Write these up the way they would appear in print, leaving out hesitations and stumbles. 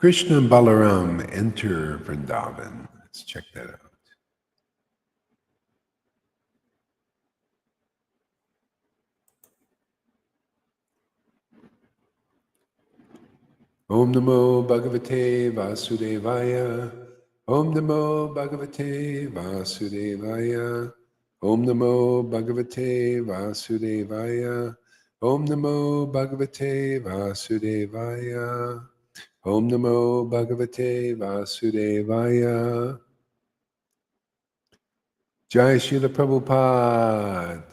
Krishna and Balaram enter Vrindavan. Let's check that out. Om Namo Bhagavate Vasudevaya. Om Namo Bhagavate Vasudevaya. Om Namo Bhagavate Vasudevaya. Om Namo Bhagavate Vasudevaya. Om Namo Bhagavate Vasudevaya. Jai Srila Prabhupada.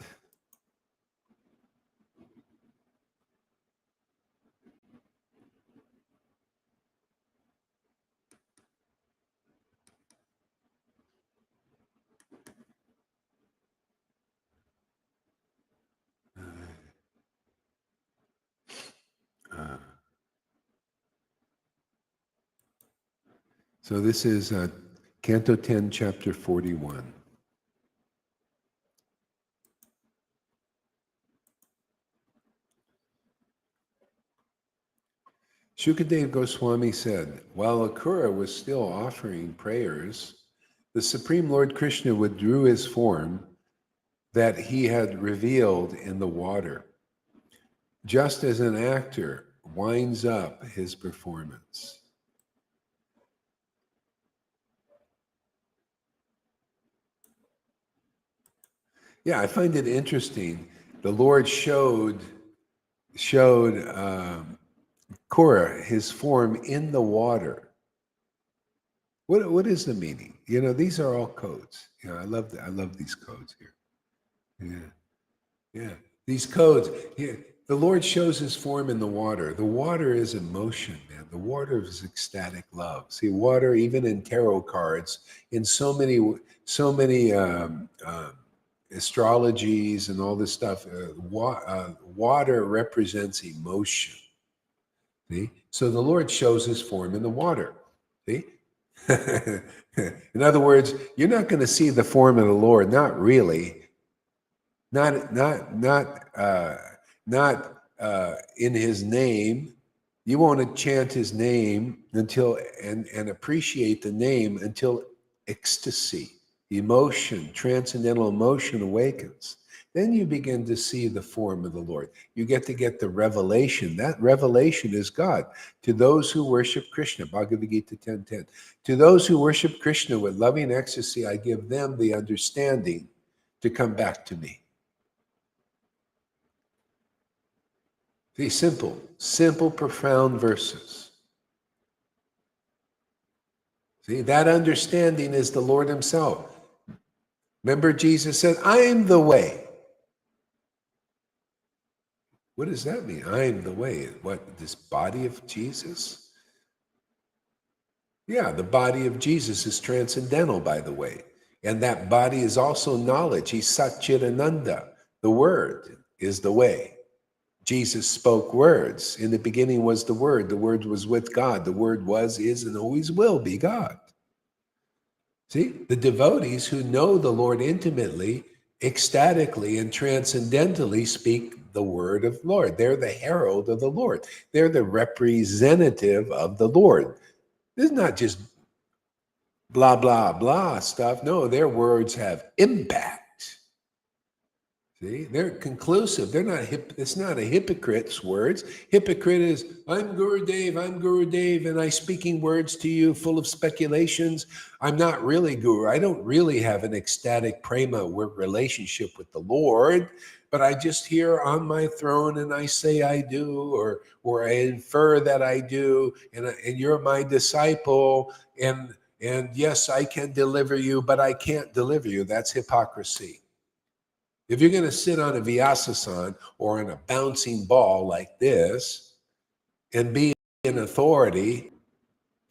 So this is Canto 10, Chapter 41. Shukadev Goswami said, while Akura was still offering prayers, the Supreme Lord Krishna withdrew his form that he had revealed in the water, just as an actor winds up his performance. Yeah, I find it interesting. The Lord showed Kura his form in the water. What is the meaning? You know, these are all codes. You know, I love these codes here. Yeah. These codes. Yeah. The Lord shows his form in the water. The water is emotion, man. The water is ecstatic love. See, water, even in tarot cards, in so many astrologies and all this stuff, water represents emotion. See? So the Lord shows his form in the water. See? In other words, you're not going to see the form of the Lord, not really. Not in his name. You won't chant his name until and appreciate the name until ecstasy, emotion, transcendental emotion awakens. Then you begin to see the form of the Lord. You get the revelation. That revelation is God. To those who worship Krishna, Bhagavad Gita 10:10. To those who worship Krishna with loving ecstasy, I give them the understanding to come back to me. See, simple, profound verses. See, that understanding is the Lord himself. Remember, Jesus said, I'm the way. What does that mean? I'm the way. What, this body of Jesus? Yeah, the body of Jesus is transcendental, by the way. And that body is also knowledge. He's Satchidananda. The Word is the way. Jesus spoke words. In the beginning was the Word. The Word was with God. The Word was, is, and always will be God. See, the devotees who know the Lord intimately, ecstatically, and transcendentally speak the word of the Lord. They're the herald of the Lord. They're the representative of the Lord. This is not just blah, blah, blah stuff. No, their words have impact. See, they're conclusive. They're not it's not a hypocrite's words. Hypocrite is, I'm Gurudev, and I'm speaking words to you full of speculations. I'm not really Guru. I don't really have an ecstatic prema relationship with the Lord, but I just here on my throne and I say I do, or I infer that I do, and you're my disciple, and yes, I can deliver you, but I can't deliver you. That's hypocrisy. If you're going to sit on a Vyasasana or on a bouncing ball like this and be an authority,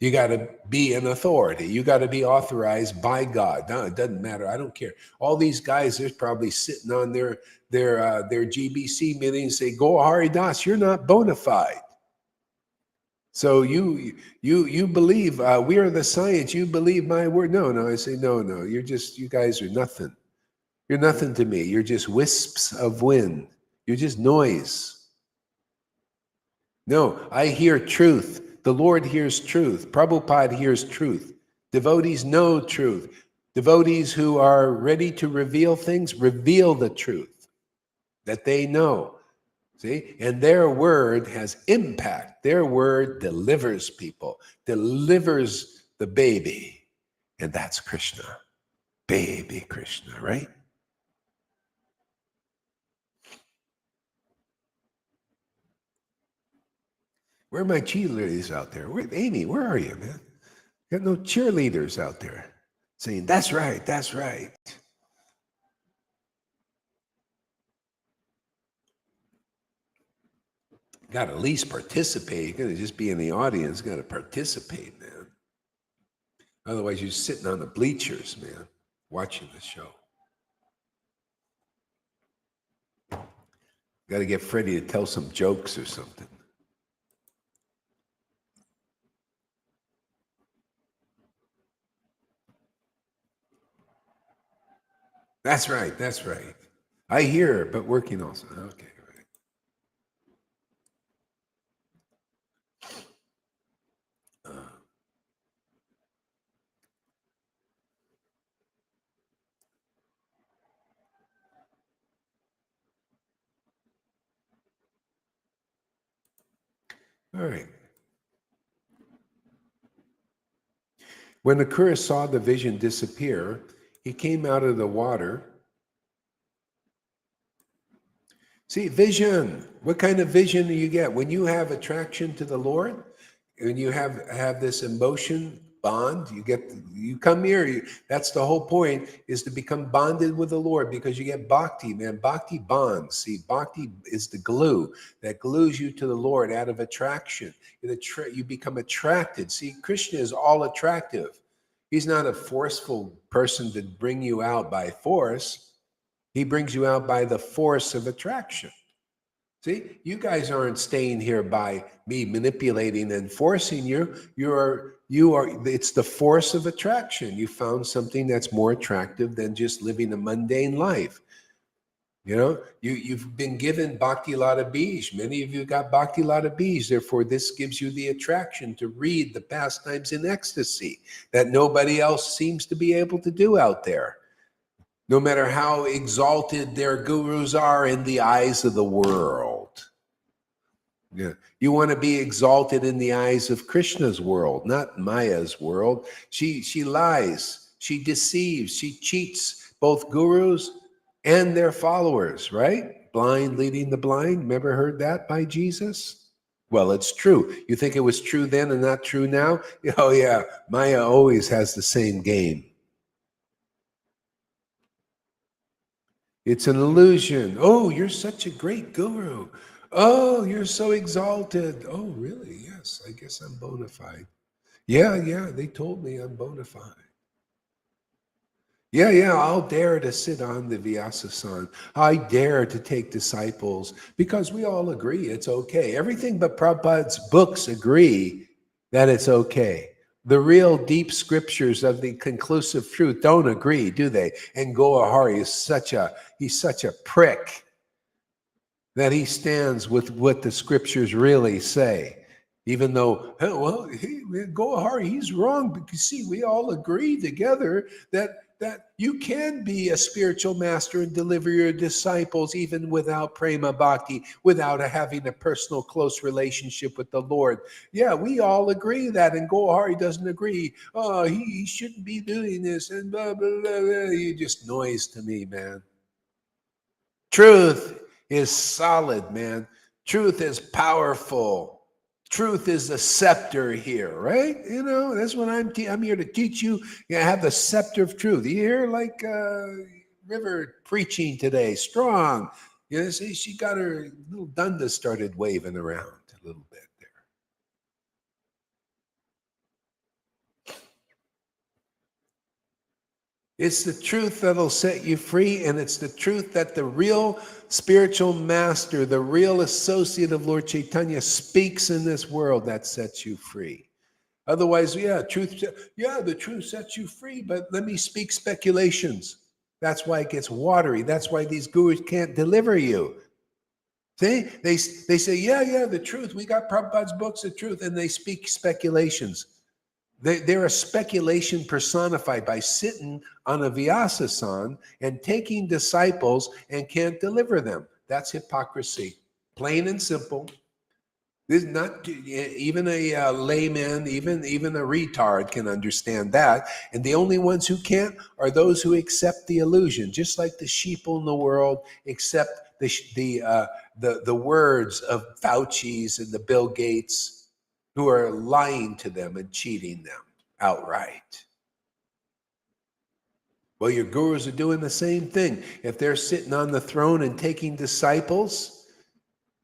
you got to be an authority. You got to be authorized by God. No, it doesn't matter. I don't care. All these guys, they're probably sitting on their GBC meetings. Say, go Haridas, you're not bona fide. So you believe we are the science. You believe my word. No. I say no. You guys are nothing. You're nothing to me. You're just wisps of wind. You're just noise. No, I hear truth. The Lord hears truth. Prabhupada hears truth. Devotees know truth. Devotees who are ready to reveal things reveal the truth that they know. See? And their word has impact. Their word delivers people, delivers the baby. And that's Krishna. Baby Krishna, right? Where are my cheerleaders out there? Amy, where are you, man? Got no cheerleaders out there saying, that's right, that's right. Got to at least participate. You're going to just be in the audience. Got to participate, man. Otherwise, you're sitting on the bleachers, man, watching the show. Got to get Freddie to tell some jokes or something. That's right. That's right. I hear, but working also. Okay, right. All right. When Akura saw the vision disappear, he came out of the water. See, vision. What kind of vision do you get? When you have attraction to the Lord, when you have this emotion bond, you come here. That's the whole point, is to become bonded with the Lord, because you get bhakti, man. Bhakti bonds. See, bhakti is the glue that glues you to the Lord out of attraction. You become attracted. See, Krishna is all attractive. He's not a forceful person to bring you out by force. He brings you out by the force of attraction. See, you guys aren't staying here by me manipulating and forcing you. You are, it's the force of attraction. You found something that's more attractive than just living a mundane life. You know, you've been given Bhakti Lata Bij. Many of you got Bhakti Lata Bij. Therefore, this gives you the attraction to read the pastimes in ecstasy that nobody else seems to be able to do out there. No matter how exalted their gurus are in the eyes of the world. Yeah. You want to be exalted in the eyes of Krishna's world, not Maya's world. She lies, she deceives, she cheats both gurus and their followers, right? Blind leading the blind. Never heard that by Jesus? Well, it's true. You think it was true then and not true now? Oh yeah, Maya always has the same game. It's an illusion. Oh, you're such a great guru. Oh, you're so exalted. Oh, really? Yes, I guess I'm bona fide. Yeah, they told me I'm bona fide. Yeah, I'll dare to sit on the Vyasa-san. I dare to take disciples, because we all agree it's okay. Everything but Prabhupada's books agree that it's okay. The real deep scriptures of the conclusive truth don't agree, do they? And Goahari is such a prick that he stands with what the scriptures really say. Even though, well, Goahari, he's wrong, because see, we all agree together that you can be a spiritual master and deliver your disciples even without prema bhakti, without having a personal close relationship with the Lord. Yeah, we all agree that, and Goahari doesn't agree. Oh, he shouldn't be doing this, and blah, blah, blah, blah. You just noise to me, man. Truth is solid, man. Truth is powerful. Truth is the scepter here, right? You know, that's what I'm here to teach you. You have the scepter of truth. You hear like River preaching today, strong. You know, see, she got her little dunda started waving around a little bit there. It's the truth that'll set you free, and it's the truth that the real spiritual master, the real associate of Lord Caitanya speaks in this world that sets you free. Otherwise, the truth sets you free, but let me speak speculations. That's why it gets watery. That's why these gurus can't deliver you. They say, yeah, the truth. We got Prabhupada's books, the truth, and they speak speculations. They're a speculation personified by sitting on a vyasasana and taking disciples and can't deliver them. That's hypocrisy, plain and simple. This is not even a layman, even a retard can understand that. And the only ones who can't are those who accept the illusion, just like the sheeple in the world accept the words of Fauci's and the Bill Gates, who are lying to them and cheating them outright. Well, your gurus are doing the same thing. If they're sitting on the throne and taking disciples,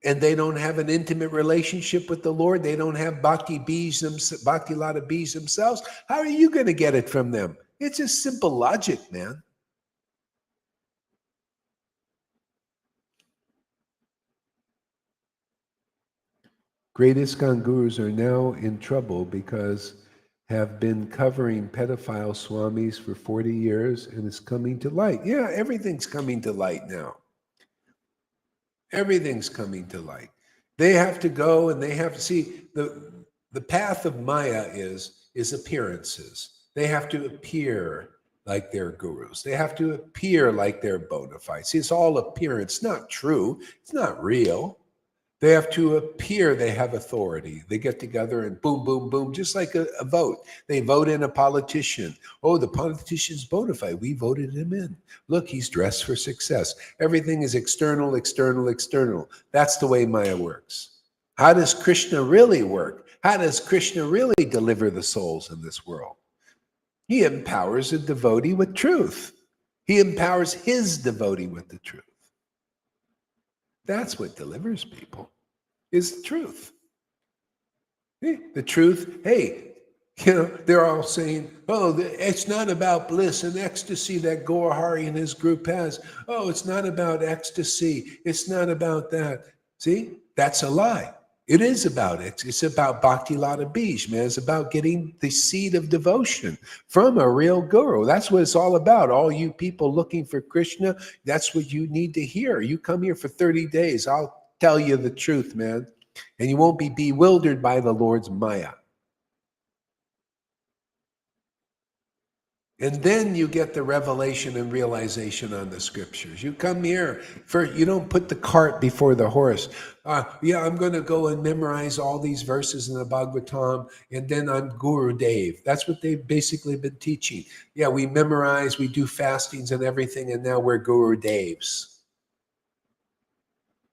and they don't have an intimate relationship with the Lord, they don't have bhakti lata bees themselves, how are you going to get it from them? It's just simple logic, man. Great ISKCON gurus are now in trouble because have been covering pedophile swamis for 40 years and it's coming to light. Yeah, everything's coming to light now. Everything's coming to light. They have to go and they have to see the path of Maya is appearances. They have to appear like they're gurus. They have to appear like they're bona fide. See, it's all appearance, not true. It's not real. They have to appear they have authority. They get together and boom, boom, boom, just like a vote. They vote in a politician. Oh, the politician's bona fide. We voted him in. Look, he's dressed for success. Everything is external, external, external. That's the way Maya works. How does Krishna really work? How does Krishna really deliver the souls in this world? He empowers a devotee with truth. He empowers his devotee with the truth. That's what delivers people, is the truth. The truth, hey, they're all saying, oh, it's not about bliss and ecstasy that Gaur Hari and his group has. Oh, it's not about ecstasy. It's not about that. See, that's a lie. It is about it. It's about Bhakti Lata Bij, man. It's about getting the seed of devotion from a real guru. That's what it's all about. All you people looking for Krishna, that's what you need to hear. You come here for 30 days. I'll tell you the truth, man. And you won't be bewildered by the Lord's Maya. And then you get the revelation and realization on the scriptures. You come here, you don't put the cart before the horse. I'm going to go and memorize all these verses in the Bhagavatam, and then I'm Guru Dev. That's what they've basically been teaching. Yeah, we memorize, we do fastings and everything, and now we're Guru Devs.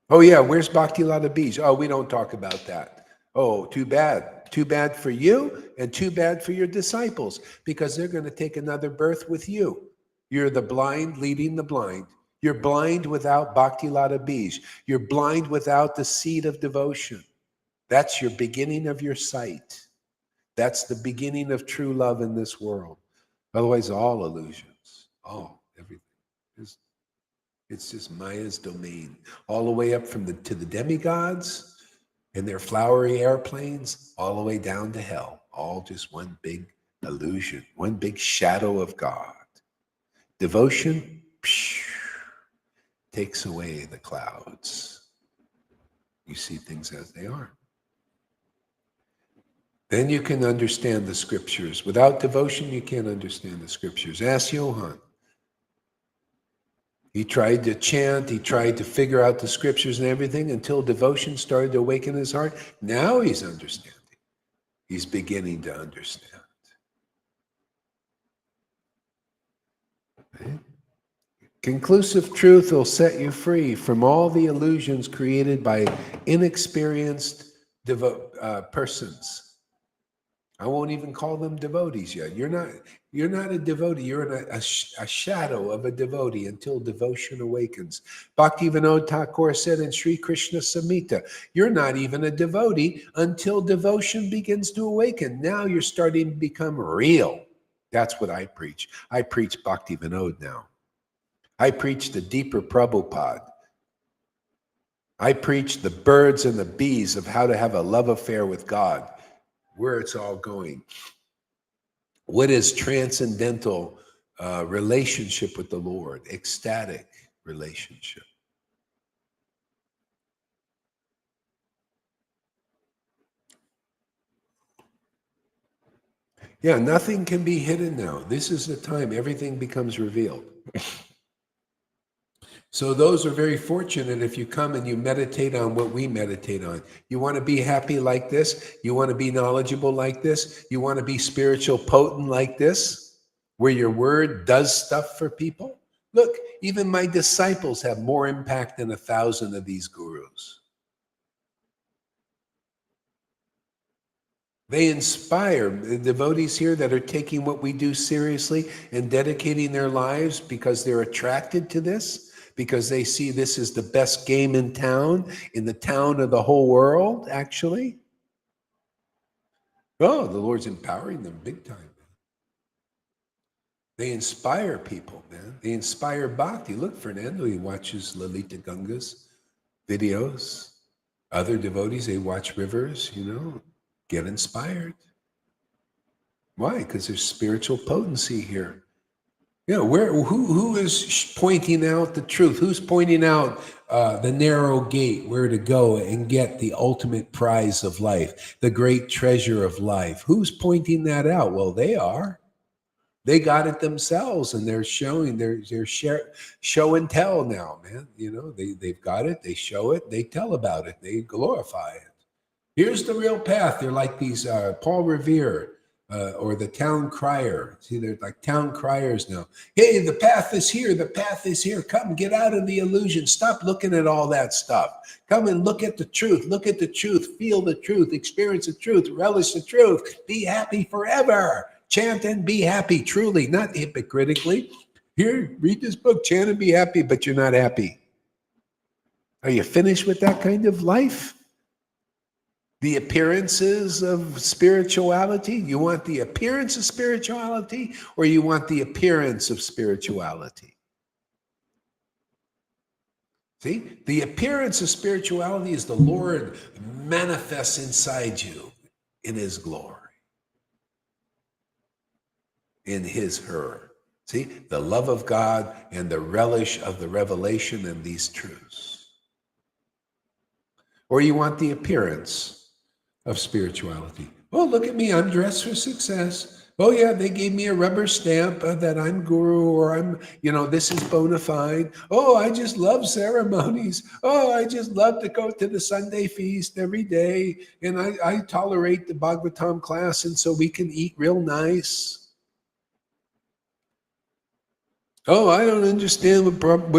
Oh yeah, where's Bhakti Lata Bij? Oh, we don't talk about that. Oh, too bad. Too bad for you and too bad for your disciples, because they're going to take another birth with you. You're the blind leading the blind. You're blind without Bhakti Lata Bij. You're blind without the seed of devotion. That's your beginning of your sight. That's the beginning of true love in this world. Otherwise, all illusions. Everything. It's just Maya's domain. All the way up to the demigods and their flowery airplanes, all the way down to hell. All just one big illusion, one big shadow of God. Devotion takes away the clouds. You see things as they are. Then you can understand the scriptures. Without devotion, you can't understand the scriptures. Ask Johann. He tried to chant, he tried to figure out the scriptures and everything until devotion started to awaken his heart. Now he's understanding. He's beginning to understand. Okay? Conclusive truth will set you free from all the illusions created by inexperienced persons. I won't even call them devotees yet. You're not a devotee. You're a shadow of a devotee until devotion awakens. Bhaktivinoda Thakur said in Sri Krishna Samhita, you're not even a devotee until devotion begins to awaken. Now you're starting to become real. That's what I preach. I preach Bhaktivinoda now. I preach the deeper Prabhupada. I preach the birds and the bees of how to have a love affair with God. Where it's all going. What is transcendental relationship with the Lord? Ecstatic relationship. Yeah, nothing can be hidden now. This is the time everything becomes revealed. So those are very fortunate if you come and you meditate on what we meditate on. You want to be happy like this? You want to be knowledgeable like this? You want to be spiritual potent like this? Where your word does stuff for people? Look, even my disciples have more impact than 1,000 of these gurus. They inspire the devotees here that are taking what we do seriously and dedicating their lives because they're attracted to this, because they see this is the best game in the town of the whole world, actually. Oh, the Lord's empowering them big time. They inspire people, man. They inspire bhakti. Look, Fernando, he watches Lalita Ganga's videos. Other devotees, they watch rivers, get inspired. Why? Because there's spiritual potency here. Who is pointing out the truth? Who's pointing out the narrow gate, where to go and get the ultimate prize of life, the great treasure of life? Who's pointing that out? Well, they are. They got it themselves, and they're showing. They're show and tell now, man. They've got it. They show it. They tell about it. They glorify it. Here's the real path. They're like these Paul Revere or the town crier. See, they're like town criers now. Hey, the path is here. The path is here. Come, get out of the illusion. Stop looking at all that stuff. Come and look at the truth. Look at the truth. Feel the truth. Experience the truth. Relish the truth. Be happy forever. Chant and be happy, truly, not hypocritically. Here, read this book. Chant and be happy, but you're not happy. Are you finished with that kind of life? The appearances of spirituality? You want the appearance of spirituality, or you want the appearance of spirituality? See, the appearance of spirituality is the Lord manifests inside you in his glory, in her. See, the love of God and the relish of the revelation and these truths. Or you want the appearance of spirituality. Oh, look at me, I'm dressed for success. Oh yeah, they gave me a rubber stamp that I'm guru, or I'm, this is bona fide. Oh, I just love ceremonies. Oh, I just love to go to the Sunday feast every day. And I tolerate the Bhagavatam class, and so we can eat real nice. Oh, I don't understand what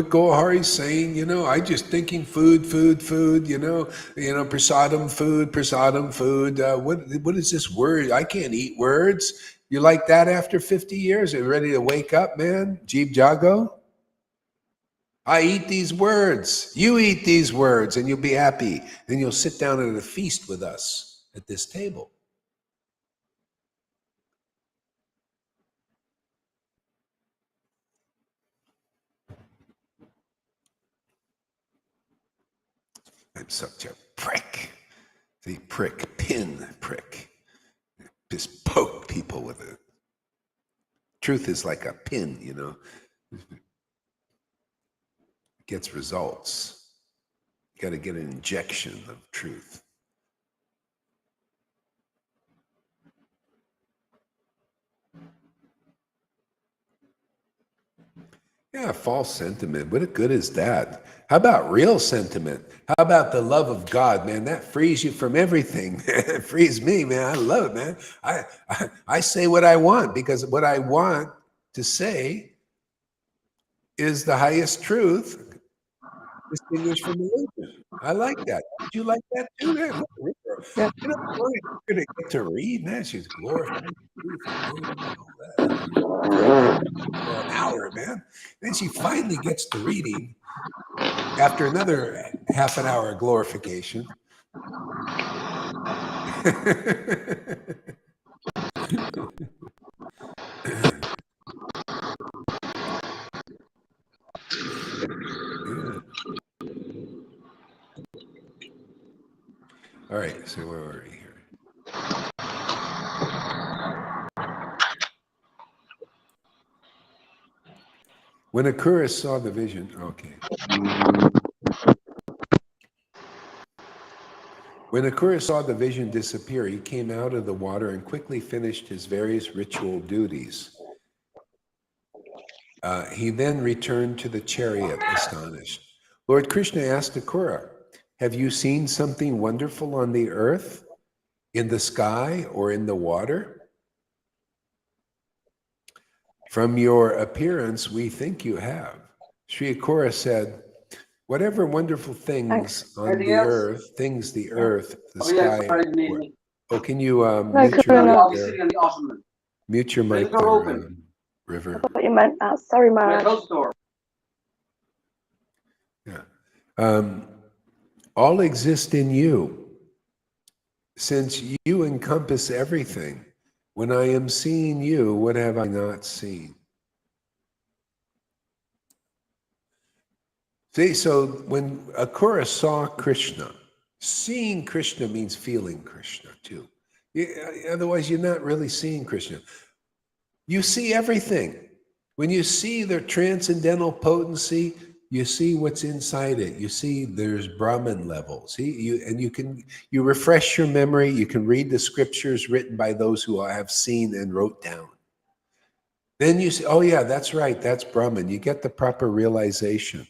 Gohari's saying. I just thinking food, prasadam food. What is this word? I can't eat words. You like that after 50 years? Are you ready to wake up, man? Jeev Jago? I eat these words. You eat these words and you'll be happy. Then you'll sit down at a feast with us at this table. I'm such a prick. See, pin prick. Just poke people with it. Truth is like a pin, It gets results. You got to get an injection of truth. Yeah, false sentiment. What good is that? How about real sentiment? How about the love of God, man? That frees you from everything. It frees me, man. I love it, man. I say what I want, because what I want to say is the highest truth, distinguished from illusion. I like that. Did you like that too? Man? Yeah. You're going to get to read, man. She's glorified truth and all that. For an hour, man. Then she finally gets to reading after another half an hour of glorification. Yeah. All right, so where are we here? When Akura saw the vision, okay. When Akura saw the vision disappear, he came out of the water and quickly finished his various ritual duties. He then returned to the chariot, astonished. Lord Krishna asked Akura, have you seen something wonderful on the earth, in the sky, or in the water? From your appearance, we think you have. Sri Akura said, whatever wonderful things on the earth, the sky. Oh, can you mute your mic there, River? Sorry, Maharaj. Yeah. All exist in you. Since you encompass everything, when I am seeing you, what have I not seen? See, so when Akura saw Krishna, seeing Krishna means feeling Krishna too. Otherwise, you're not really seeing Krishna. You see everything. When you see the transcendental potency, you see what's inside it. You see there's Brahman level. See, you refresh your memory. You can read the scriptures written by those who have seen and wrote down. Then you see, oh yeah, that's right, that's Brahman. You get the proper realization.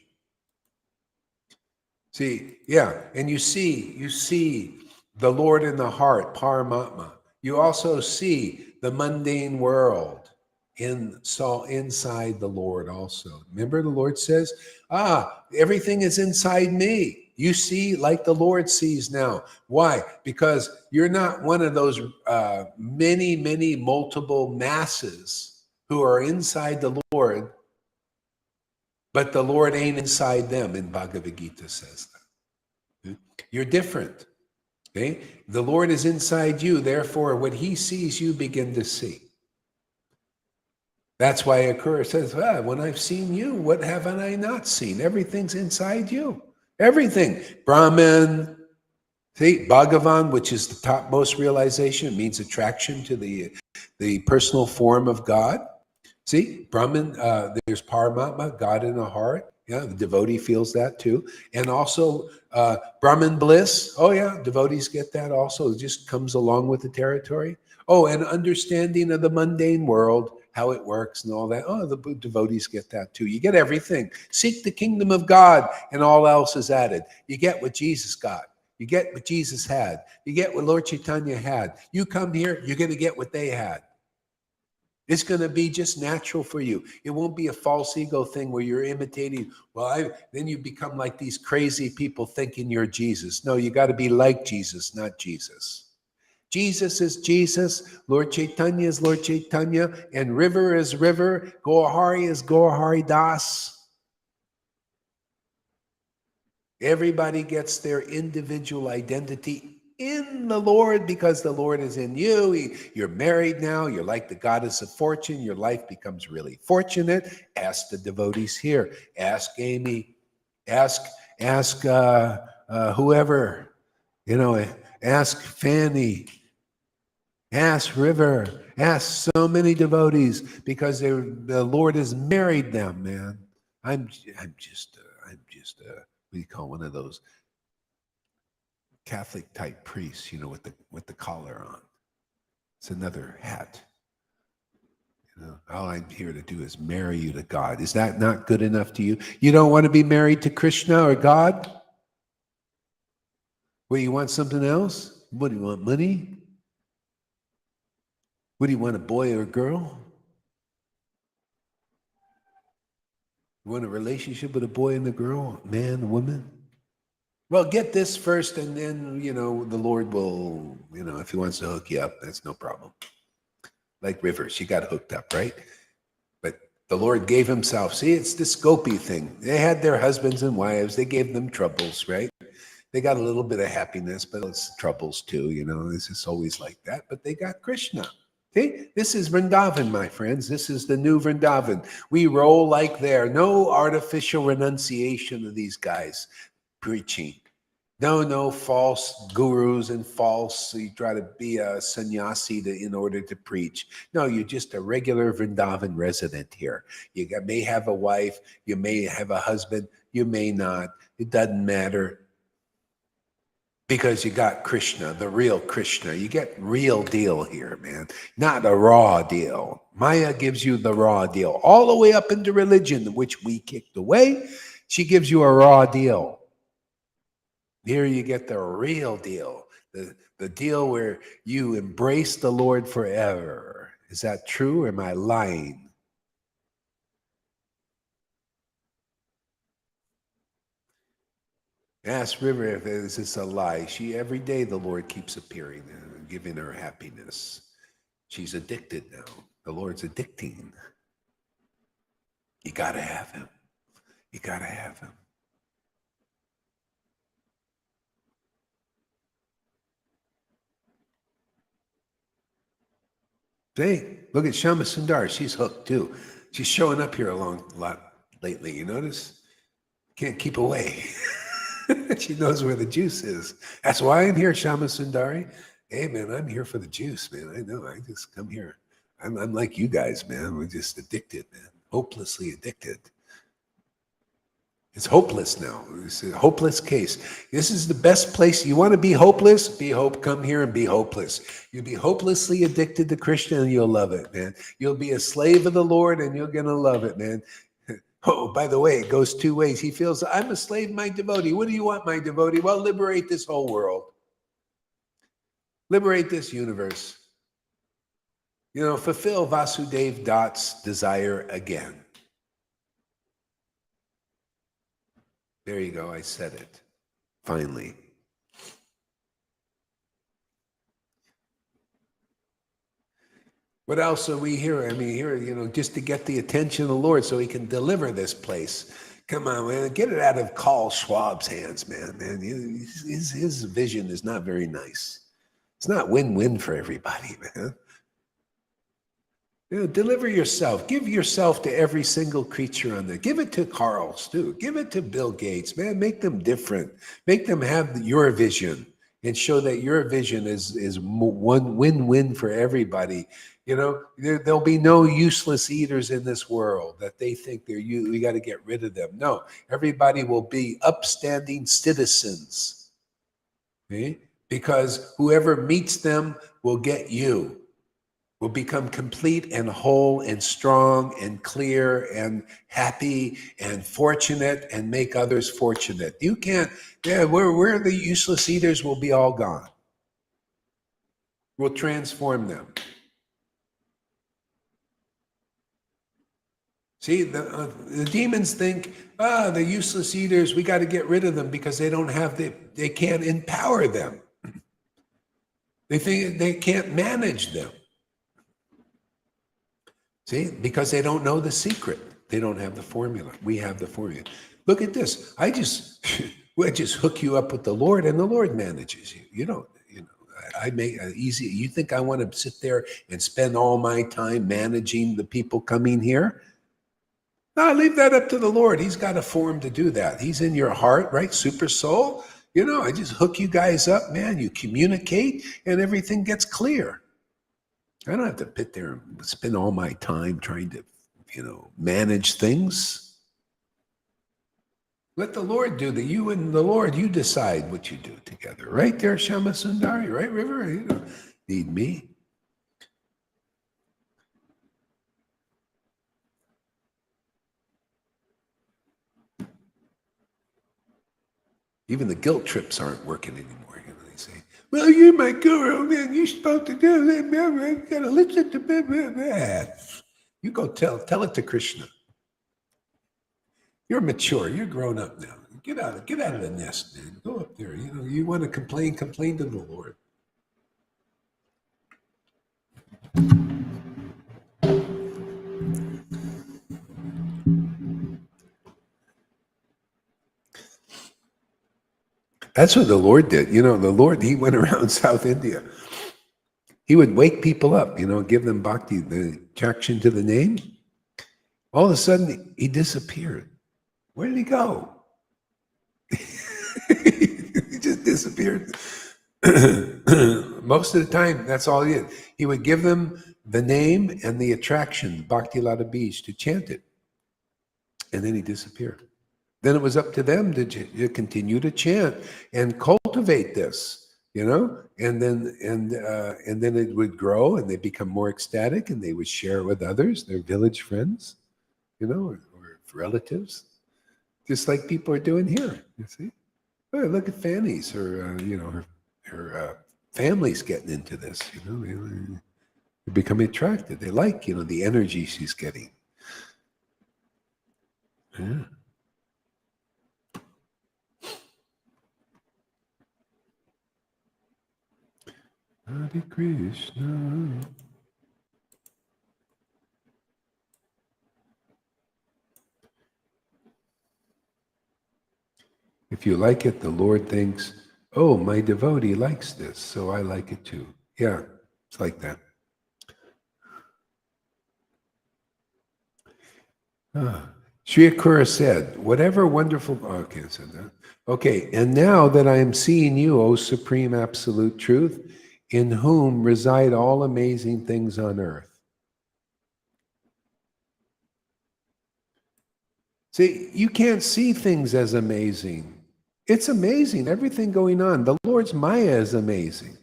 See, yeah, and you see the Lord in the heart, Paramatma. You also see the mundane world inside the Lord also. Remember the Lord says, everything is inside me. You see like the Lord sees now. Why? Because you're not one of those many multiple masses who are inside the Lord, but the Lord ain't inside them, in Bhagavad Gita says that. You're different. Okay? The Lord is inside you, therefore what he sees, you begin to see. That's why Akura says, when I've seen you, what haven't I not seen? Everything's inside you. Everything. Brahman, see, Bhagavan, which is the topmost realization, means attraction to the personal form of God. See, Brahman, there's Paramatma, God in the heart. Yeah, the devotee feels that too. And also Brahman bliss. Oh yeah, devotees get that also. It just comes along with the territory. Oh, and understanding of the mundane world, how it works and all that. Oh, the devotees get that too. You get everything. Seek the kingdom of God and all else is added. You get what Jesus got. You get what Jesus had. You get what Lord Caitanya had. You come here, you're going to get what they had. It's going to be just natural for you. It won't be a false ego thing where you're imitating. Then you become like these crazy people thinking you're Jesus. No, you got to be like Jesus, not Jesus. Jesus is Jesus. Lord Caitanya is Lord Caitanya. And River is River. Gaurahari is Gaurahari Das. Everybody gets their individual identity in the Lord because the Lord is in you. You're married now. You're like the goddess of fortune. Your life becomes really fortunate. Ask the devotees here. Ask Amy. Ask whoever. Ask Fanny. Ask River. Ask so many devotees because the Lord has married them, man. I'm just what do you call one of those Catholic type priests, with the collar on. It's another hat. All I'm here to do is marry you to God. Is that not good enough to you? You don't want to be married to Krishna or God? What, you want something else? What do you want, money? What do you want, a boy or a girl? You want a relationship with a boy and a girl, man, woman? Well, get this first, and then, the Lord will, if he wants to hook you up, that's no problem. Like River, she got hooked up, right? But the Lord gave himself. See, it's the Gopi thing. They had their husbands and wives. They gave them troubles, right? They got a little bit of happiness, but it's troubles too, It's just always like that. But they got Krishna. See, this is Vrindavan, my friends. This is the new Vrindavan. We roll like there. No artificial renunciation of these guys preaching. No false gurus and you try to be a sannyasi in order to preach. No, you're just a regular Vrindavan resident here. You may have a wife, you may have a husband, you may not. It doesn't matter. because you got Krishna, the real Krishna. You get real deal here, man, not a raw deal. Maya gives you the raw deal, all the way up into religion, which we kicked away. She gives you a raw deal. Here you get the real deal, the deal where you embrace the Lord forever. Is that true, or am I lying? Ask River if this is a lie. Every day the Lord keeps appearing and giving her happiness. She's addicted now. The Lord's addicting. You gotta have him. You gotta have him. Hey, look at Shama Sundar. She's hooked too. She's showing up here a lot lately. You notice? Can't keep away. She knows where the juice is. That's why I'm here, Shama Sundari. Hey, man, I'm here for the juice, man. I know. I just come here. I'm like you guys, man. We're just addicted, man. Hopelessly addicted. It's hopeless now. It's a hopeless case. This is the best place. You want to be hopeless? Come here and be hopeless. You'll be hopelessly addicted to Krishna and you'll love it, man. You'll be a slave of the Lord and you're going to love it, man. Oh, by the way, it goes two ways. He feels, I'm a slave, my devotee. What do you want, my devotee? Well, liberate this whole world. Liberate this universe. Fulfill Vasudev Dutt's desire again. There you go. I said it. Finally. What else are we here? I mean, here, just to get the attention of the Lord so he can deliver this place. Come on, man. Get it out of Carl Schwab's hands, man. His vision is not very nice. It's not win-win for everybody, man. Deliver yourself. Give yourself to every single creature on there. Give it to Carl's too. Give it to Bill Gates, man. Make them different. Make them have your vision and show that your vision is one win-win for everybody. There'll be no useless eaters in this world that they think we got to get rid of them. No, everybody will be upstanding citizens. Okay? Because whoever meets them will get you. Will become complete and whole and strong and clear and happy and fortunate and make others fortunate. You can't, where the useless eaters will be all gone. We'll transform them. See, the demons think, the useless eaters, we got to get rid of them because they can't empower them. They think they can't manage them. See, because they don't know the secret. They don't have the formula. We have the formula. Look at this. I just hook you up with the Lord and the Lord manages you. I make it easy. You think I want to sit there and spend all my time managing the people coming here? No, I leave that up to the Lord. He's got a form to do that. He's in your heart, right? Super soul. I just hook you guys up, man. You communicate and everything gets clear. I don't have to sit there and spend all my time trying to, manage things. Let the Lord do you and the Lord, you decide what you do together. Right there, Shama Sundari, right, River? You don't need me. Even the guilt trips aren't working anymore. They say, well, you're my guru, man. You're supposed to do that, man. You gotta listen to that. You go tell it to Krishna. You're mature. You're grown up now. Get out of the nest, man. Go up there. You want to complain to the Lord. That's what the Lord did. The Lord, he went around South India. He would wake people up, give them bhakti, the attraction to the name. All of a sudden, he disappeared. Where did he go? He just disappeared. Most of the time, that's all he did. He would give them the name and the attraction, Bhakti Lata Beach, to chant it. And then he disappeared. Then it was up to them to continue to chant and cultivate this, and then it would grow, and they become more ecstatic, and they would share with others, their village friends, or relatives, just like people are doing here. You see, oh, look at Fanny's, her family's getting into this. They're becoming attracted. They like, the energy she's getting. Yeah. Hare Krishna. If you like it, the Lord thinks, oh, my devotee likes this, so I like it too. Yeah, it's like that. Sri Akura said, whatever wonderful... Oh, okay, I said that. Okay, and now that I am seeing you, O Supreme Absolute Truth, in whom reside all amazing things on earth. See, you can't see things as amazing. It's amazing, everything going on. The Lord's Maya is amazing.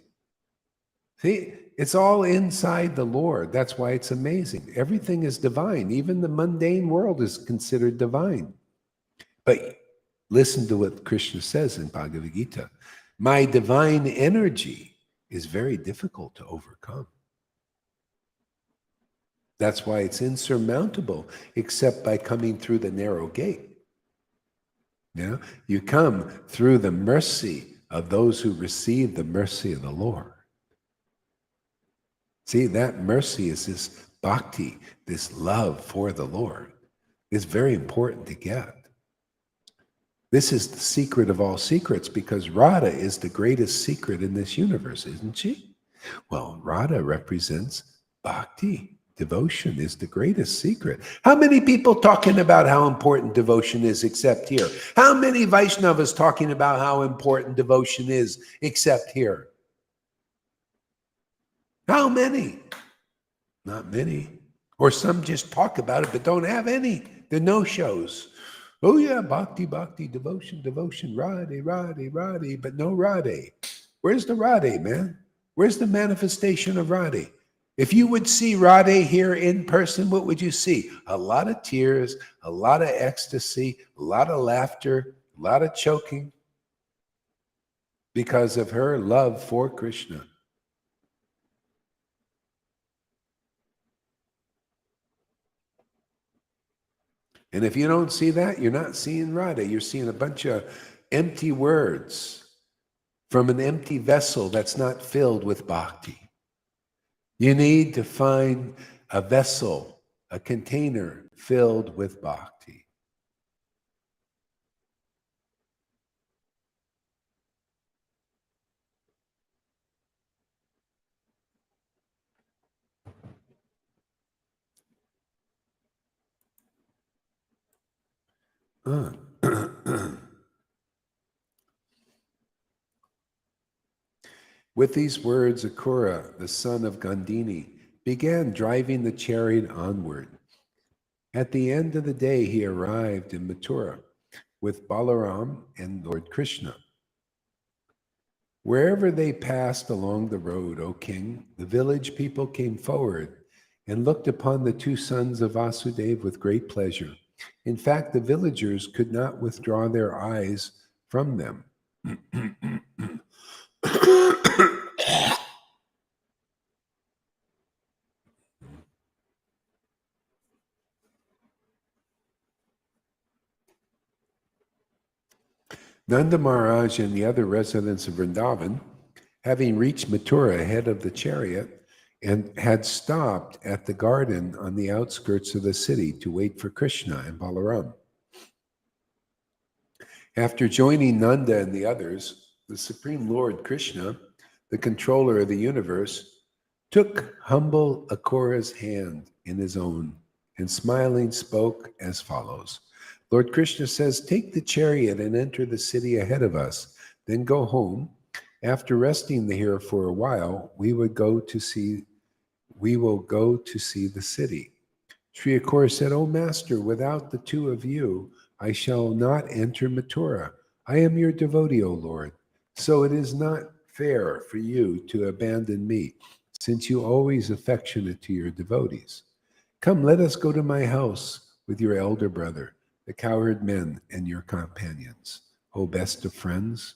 See, it's all inside the Lord. That's why it's amazing. Everything is divine. Even the mundane world is considered divine. But listen to what Krishna says in Bhagavad Gita. My divine energy is very difficult to overcome. That's why it's insurmountable, except by coming through the narrow gate. You come through the mercy of those who receive the mercy of the Lord. See, that mercy is this bhakti, this love for the Lord. It's very important to get. This is the secret of all secrets, because Radha is the greatest secret in this universe, isn't she? Well, Radha represents bhakti. Devotion is the greatest secret. How many people talking about how important devotion is except here? How many Vaishnavas talking about how important devotion is except here? How many? Not many. Or some just talk about it but don't have any. The no-shows. Oh yeah, bhakti, bhakti, devotion, devotion, Radhe, Radhe, Radhe, but no Radhe. Where's the Radhe, man? Where's the manifestation of Radhe? If you would see Radhe here in person, what would you see? A lot of tears, a lot of ecstasy, a lot of laughter, a lot of choking because of her love for Krishna. And if you don't see that, you're not seeing Radha. You're seeing a bunch of empty words from an empty vessel that's not filled with bhakti. You need to find a vessel, a container filled with bhakti. With these words, Akura, the son of Gandhini, began driving the chariot onward. At the end of the day, he arrived in Mathura with Balaram and Lord Krishna. Wherever they passed along the road, O king, the village people came forward and looked upon the two sons of Vasudeva with great pleasure. In fact, the villagers could not withdraw their eyes from them. Nanda Maharaj and the other residents of Vrindavan, having reached Mathura ahead of the chariot, and had stopped at the garden on the outskirts of the city to wait for Krishna and Balaram. After joining Nanda and the others, the Supreme Lord Krishna, the controller of the universe, took humble Akura's hand in his own and smiling spoke as follows. Lord Krishna says, take the chariot and enter the city ahead of us, then go home. After resting here for a while, we will go to see the city. Sri Akura said, O Master, without the two of you, I shall not enter Mathura. I am your devotee, O Lord. So it is not fair for you to abandon me, since you always affectionate to your devotees. Come, let us go to my house with your elder brother, the cowherd men, and your companions. O best of friends.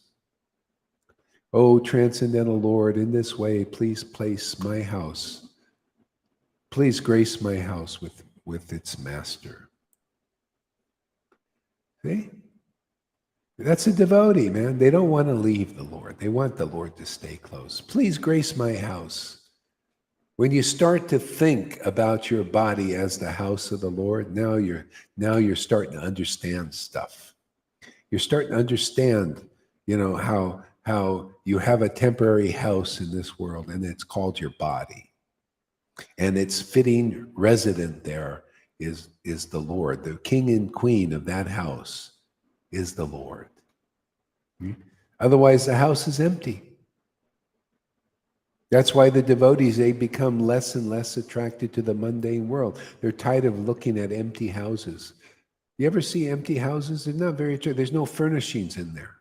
O transcendental Lord, in this way, please place my house. Please grace my house with its master. See? That's a devotee, man. They don't want to leave the Lord. They want the Lord to stay close. Please grace my house. When you start to think about your body as the house of the Lord, now you're starting to understand stuff. You're starting to understand, how you have a temporary house in this world, and it's called your body. And its fitting resident there is the Lord. The king and queen of that house is the Lord. Otherwise, the house is empty. That's why the devotees, they become less and less attracted to the mundane world. They're tired of looking at empty houses. You ever see empty houses? They're not very attractive. There's no furnishings in there.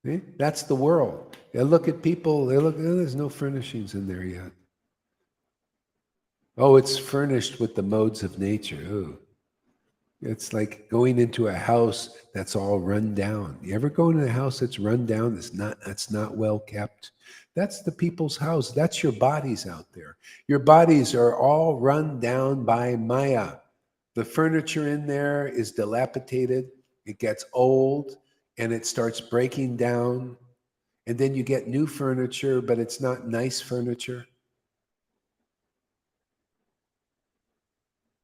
See? That's the world. They look at people, there's no furnishings in there yet. Oh, it's furnished with the modes of nature. Ooh. It's like going into a house that's all run down. You ever go into a house that's run down, that's not well kept? That's the people's house. That's your bodies out there. Your bodies are all run down by Maya. The furniture in there is dilapidated. It gets old and it starts breaking down. And then you get new furniture, but it's not nice furniture.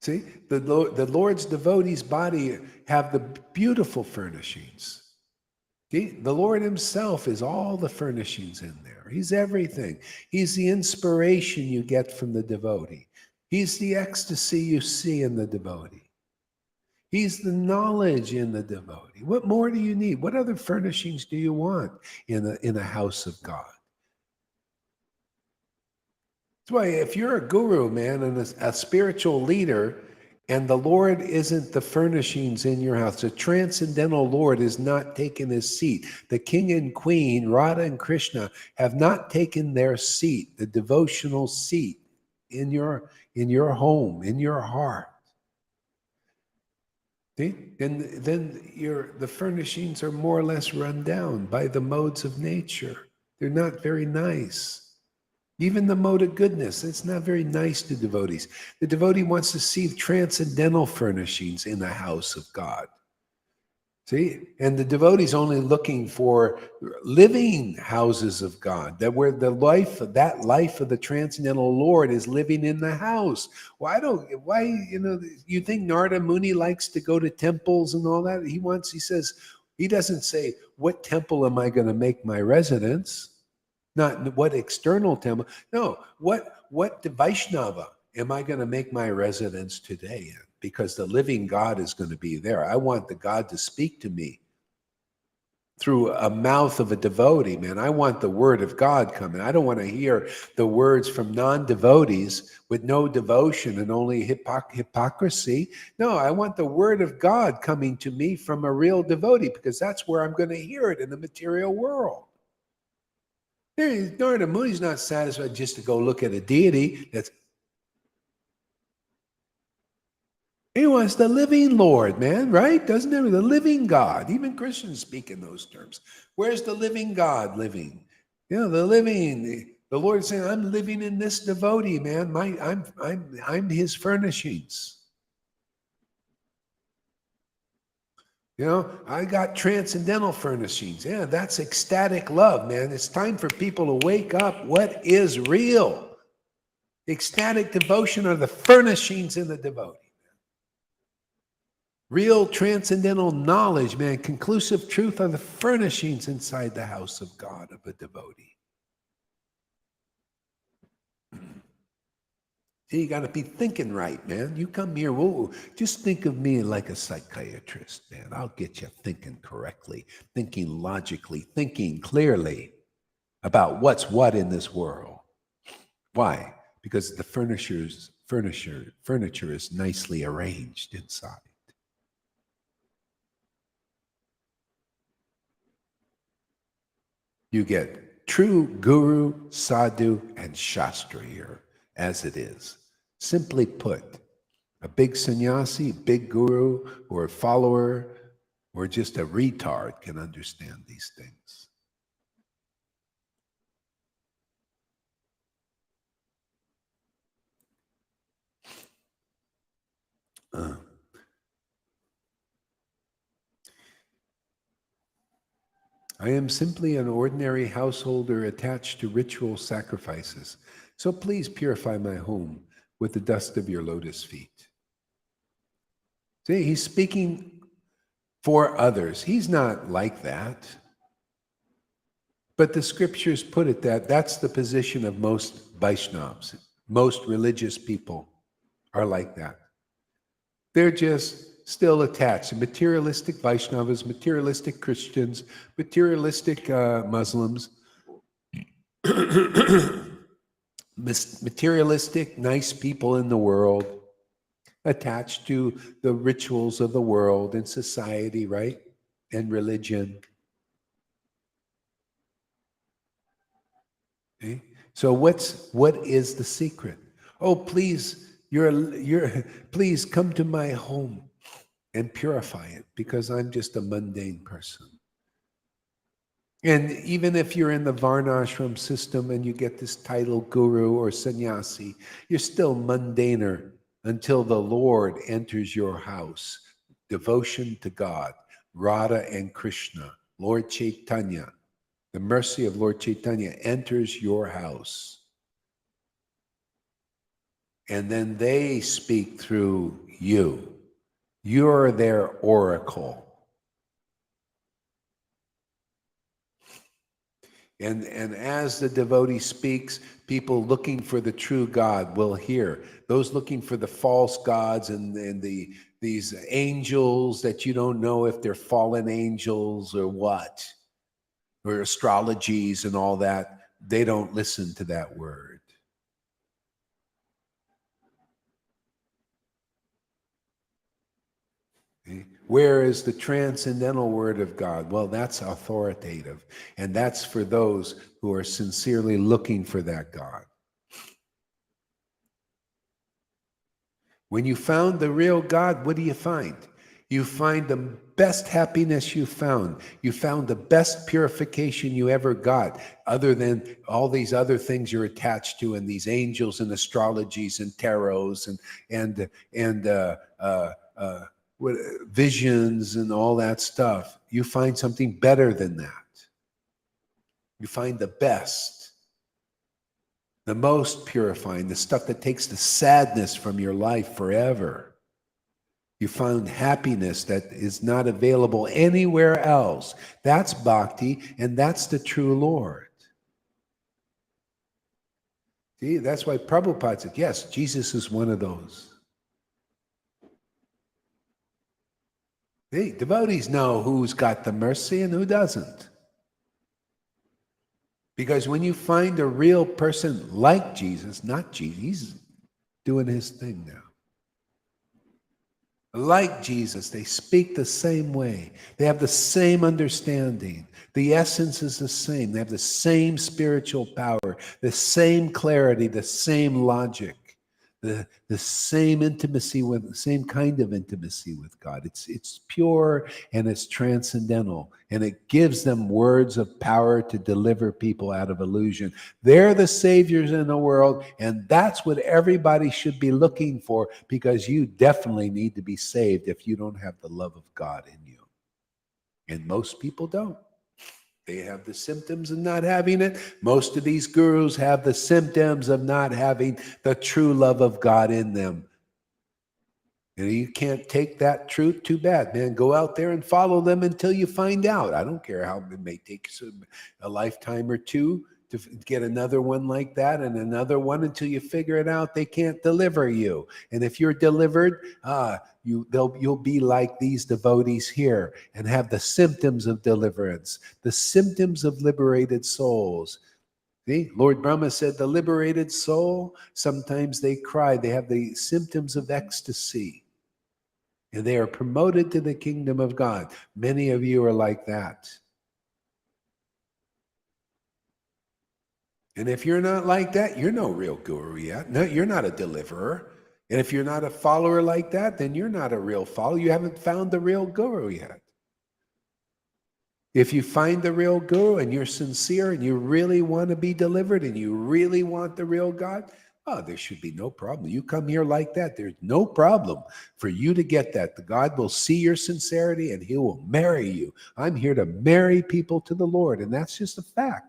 See, the Lord's devotees' body have the beautiful furnishings. See, the Lord himself is all the furnishings in there. He's everything. He's the inspiration you get from the devotee. He's the ecstasy you see in the devotee. He's the knowledge in the devotee. What more do you need? What other furnishings do you want in a house of God? That's why if you're a guru, man, and a spiritual leader, and the Lord isn't the furnishings in your house, the transcendental Lord is not taking his seat. The king and queen, Radha and Krishna, have not taken their seat, the devotional seat in your home, in your heart. See? And then the furnishings are more or less run down by the modes of nature. They're not very nice. Even the mode of goodness, it's not very nice to devotees. The devotee wants to see transcendental furnishings in the house of God. See? And the devotee's only looking for living houses of God, that where that life of the transcendental Lord is living in the house. You think Narada Muni likes to go to temples and all that? He doesn't say, what temple am I going to make my residence? Not what external temple. No, what Vaishnava am I going to make my residence today in? Because the living God is going to be there. I want the God to speak to me through a mouth of a devotee, man. I want the word of God coming. I don't want to hear the words from non-devotees with no devotion and only hypocrisy. No, I want the word of God coming to me from a real devotee, because that's where I'm going to hear it in the material world. Narada Muni's not satisfied just to go look at a deity. He wants the living Lord, man, right? Doesn't it? The living God. Even Christians speak in those terms. Where's the living God living? The Lord saying, I'm living in this devotee, man. I'm his furnishings. I got transcendental furnishings. Yeah, that's ecstatic love, man. It's time for people to wake up. What is real? Ecstatic devotion are the furnishings in the devotee. Real transcendental knowledge, man, conclusive truth are the furnishings inside the house of God of a devotee. See, you got to be thinking right, man. You come here, just think of me like a psychiatrist, man. I'll get you thinking correctly, thinking logically, thinking clearly about what's what in this world. Why? Because the Furniture is nicely arranged inside. You get true Guru, Sadhu, and Shastra here, as it is. Simply put, a big sannyasi, big guru, or a follower, or just a retard can understand these things. I am simply an ordinary householder attached to ritual sacrifices. So please purify my home with the dust of your lotus feet. See, he's speaking for others. He's not like that. But the scriptures put it that that's the position of most Vaishnavas. Most religious people are like that. They're just still attached. Materialistic Vaishnavas, materialistic Christians, materialistic Muslims, materialistic, nice people in the world, attached to the rituals of the world and society, right? And religion. Okay? So what is the secret? Oh, please, please come to my home and purify it, because I'm just a mundane person. And even if you're in the Varnashram system and you get this title guru or sannyasi, you're still mundaner until the Lord enters your house. Devotion to God, Radha and Krishna, Lord Caitanya, the mercy of Lord Caitanya enters your house. And then they speak through you. You're their oracle. And as the devotee speaks, people looking for the true God will hear. Those looking for the false gods and these angels that you don't know if they're fallen angels or what, or astrologies and all that, they don't listen to that word. Where is the transcendental word of God? Well, that's authoritative, and that's for those who are sincerely looking for that God. When you found the real God, what do you find? You find the best happiness you found. You found the best purification you ever got, other than all these other things you're attached to, and these angels and astrologies and tarots and visions and all that stuff. You find something better than that. You find the best, the most purifying, the stuff that takes the sadness from your life forever. You find happiness that is not available anywhere else. That's bhakti, and that's the true Lord. See, that's why Prabhupada said, yes, Jesus is one of those. Hey, devotees know who's got the mercy and who doesn't. Because when you find a real person like Jesus, not Jesus, he's doing his thing now. Like Jesus, they speak the same way. They have the same understanding. The essence is the same. They have the same spiritual power, the same clarity, the same logic. The same intimacy with the same kind of intimacy with God. It's pure and it's transcendental, and it gives them words of power to deliver people out of illusion. They're the saviors in the world, and that's what everybody should be looking for, because you definitely need to be saved if you don't have the love of God in you. And most people don't. They have the symptoms of not having it. Most of these gurus have the symptoms of not having the true love of God in them. And you can't take that truth, too bad, man. Go out there and follow them until you find out. I don't care how it may take a lifetime or two to get another one like that and another one until you figure it out. They can't deliver you. And if you're delivered, you'll be like these devotees here and have the symptoms of deliverance, the symptoms of liberated souls. See, Lord Brahma said the liberated soul, sometimes they cry. They have the symptoms of ecstasy. And they are promoted to the kingdom of God. Many of you are like that. And if you're not like that, you're no real guru yet. No, you're not a deliverer. And if you're not a follower like that, then you're not a real follower. You haven't found the real guru yet. If you find the real guru and you're sincere and you really want to be delivered and you really want the real God, oh, there should be no problem. You come here like that, there's no problem for you to get that. The God will see your sincerity and he will marry you. I'm here to marry people to the Lord, and that's just a fact.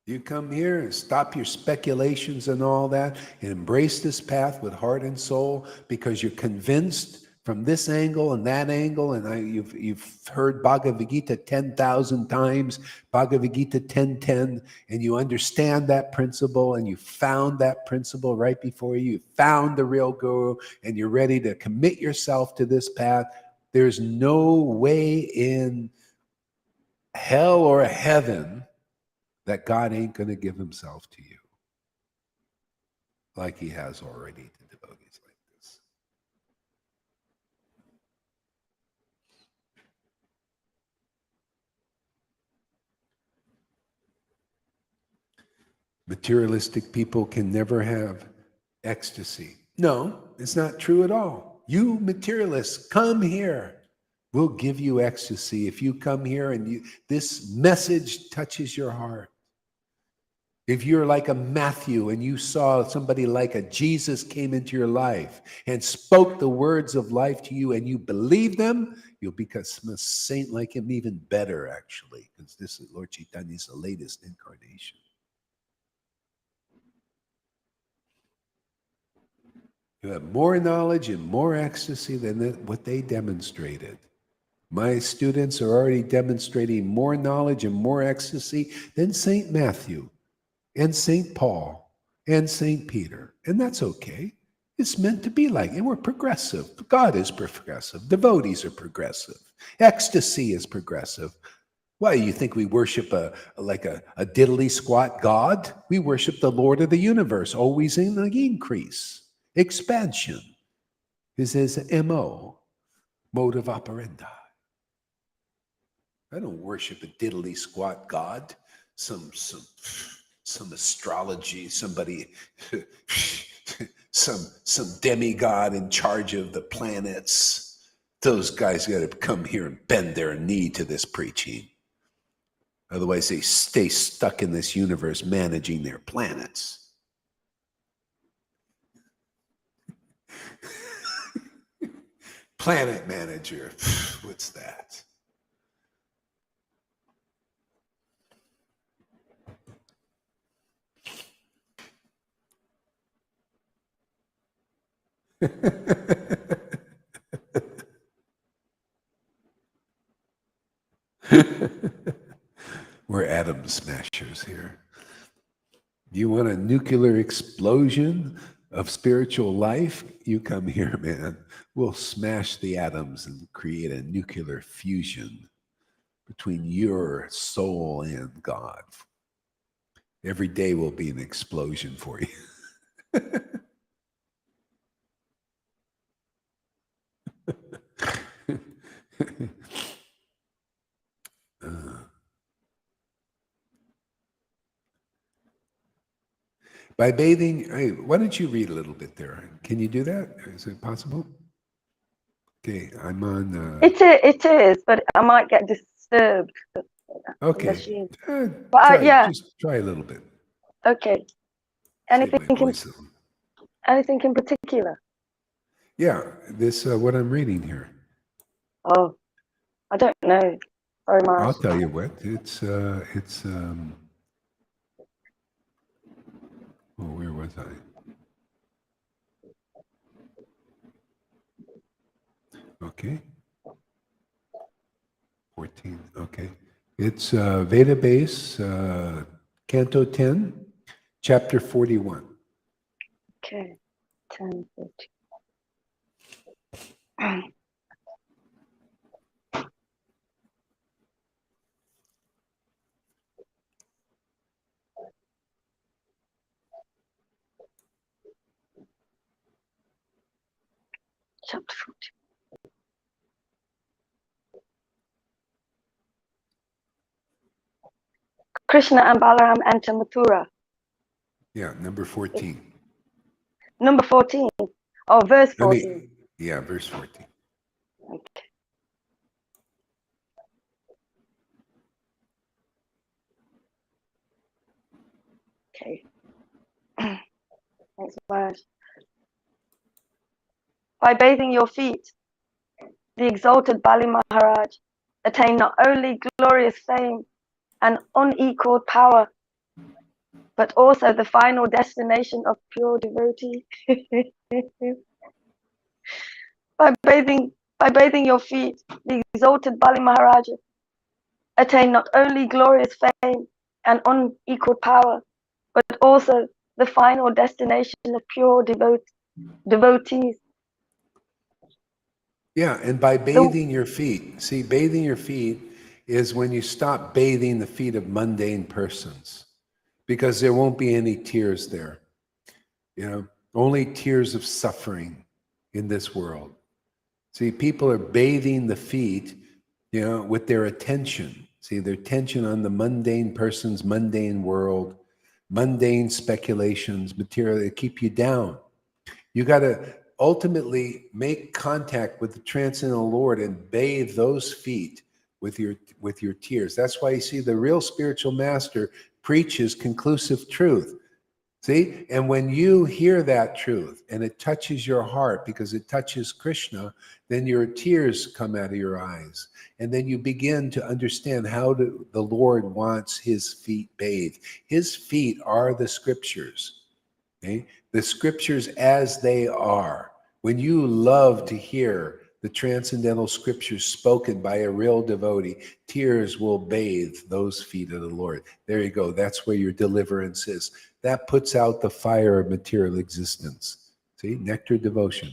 You come here and stop your speculations and all that and embrace this path with heart and soul because you're convinced from this angle and that angle. And you've heard Bhagavad Gita 10,000 times, Bhagavad Gita 10:10, and you understand that principle and you found that principle right before you. You found the real guru and you're ready to commit yourself to this path. There's no way in hell or heaven that God ain't going to give himself to you like he has already to devotees like this. Materialistic people can never have ecstasy. No, it's not true at all. You materialists, come here. We'll give you ecstasy if you come here and this message touches your heart. If you're like a Matthew and you saw somebody like a Jesus came into your life and spoke the words of life to you and you believe them, you'll become a saint like him, even better, actually, because this is Lord Caitanya's the latest incarnation. You have more knowledge and more ecstasy than what they demonstrated. My students are already demonstrating more knowledge and more ecstasy than St. Matthew and St. Paul and St. Peter. And that's okay. It's meant to be like, and we're progressive. God is progressive. Devotees are progressive. Ecstasy is progressive. Why, you think we worship a diddly squat God? We worship the Lord of the universe, always in the increase. Expansion is his MO, mode of operandi. I don't worship a diddly squat God, some astrology, somebody, some demigod in charge of the planets. Those guys got to come here and bend their knee to this preaching. Otherwise, they stay stuck in this universe managing their planets. Planet manager, what's that? We're atom smashers here. You want a nuclear explosion of spiritual life? You come here, man. We'll smash the atoms and create a nuclear fusion between your soul and God. Every day will be an explosion for you. By bathing, why don't you read a little bit there? Can you do that? Is it possible? Okay, I'm on. It is, but I might get disturbed. Okay, Yeah. Just try a little bit. Okay. Anything in particular? Yeah, this what I'm reading here. Oh, I don't know. Sorry, Mark. I'll tell you what. It's oh, where was I? Okay. 14. Okay. It's Veda Base, Canto 10, Chapter 41. Okay. 10:40. Chapter 40. Krishna and Balaram enter Mathura. Yeah, number 14. Number 14. Oh, verse 14. Yeah, verse 14. Okay. Okay. Thanks, Maharaj. By bathing your feet, the exalted Bali Maharaj attained not only glorious fame and unequaled power, but also the final destination of pure devotee. by bathing your feet, the exalted Bali Maharaj attained not only glorious fame and unequaled power, but also the final destination of pure devotees. Yeah, and by bathing your feet, see, bathing your feet is when you stop bathing the feet of mundane persons, because there won't be any tears there. You know, only tears of suffering in this world. See, people are bathing the feet, you know, with their attention. See, their attention on the mundane person's mundane world, mundane speculations, material that keep you down. You got to ultimately make contact with the transcendental Lord and bathe those feet with your tears. That's why you see the real spiritual master preaches conclusive truth. See, and when you hear that truth and it touches your heart because it touches Krishna, then your tears come out of your eyes. And then you begin to understand how the Lord wants his feet bathed. His feet are the scriptures. Okay? The scriptures as they are. When you love to hear the transcendental scriptures spoken by a real devotee, tears will bathe those feet of the Lord. There you go. That's where your deliverance is. That puts out the fire of material existence. See, nectar devotion.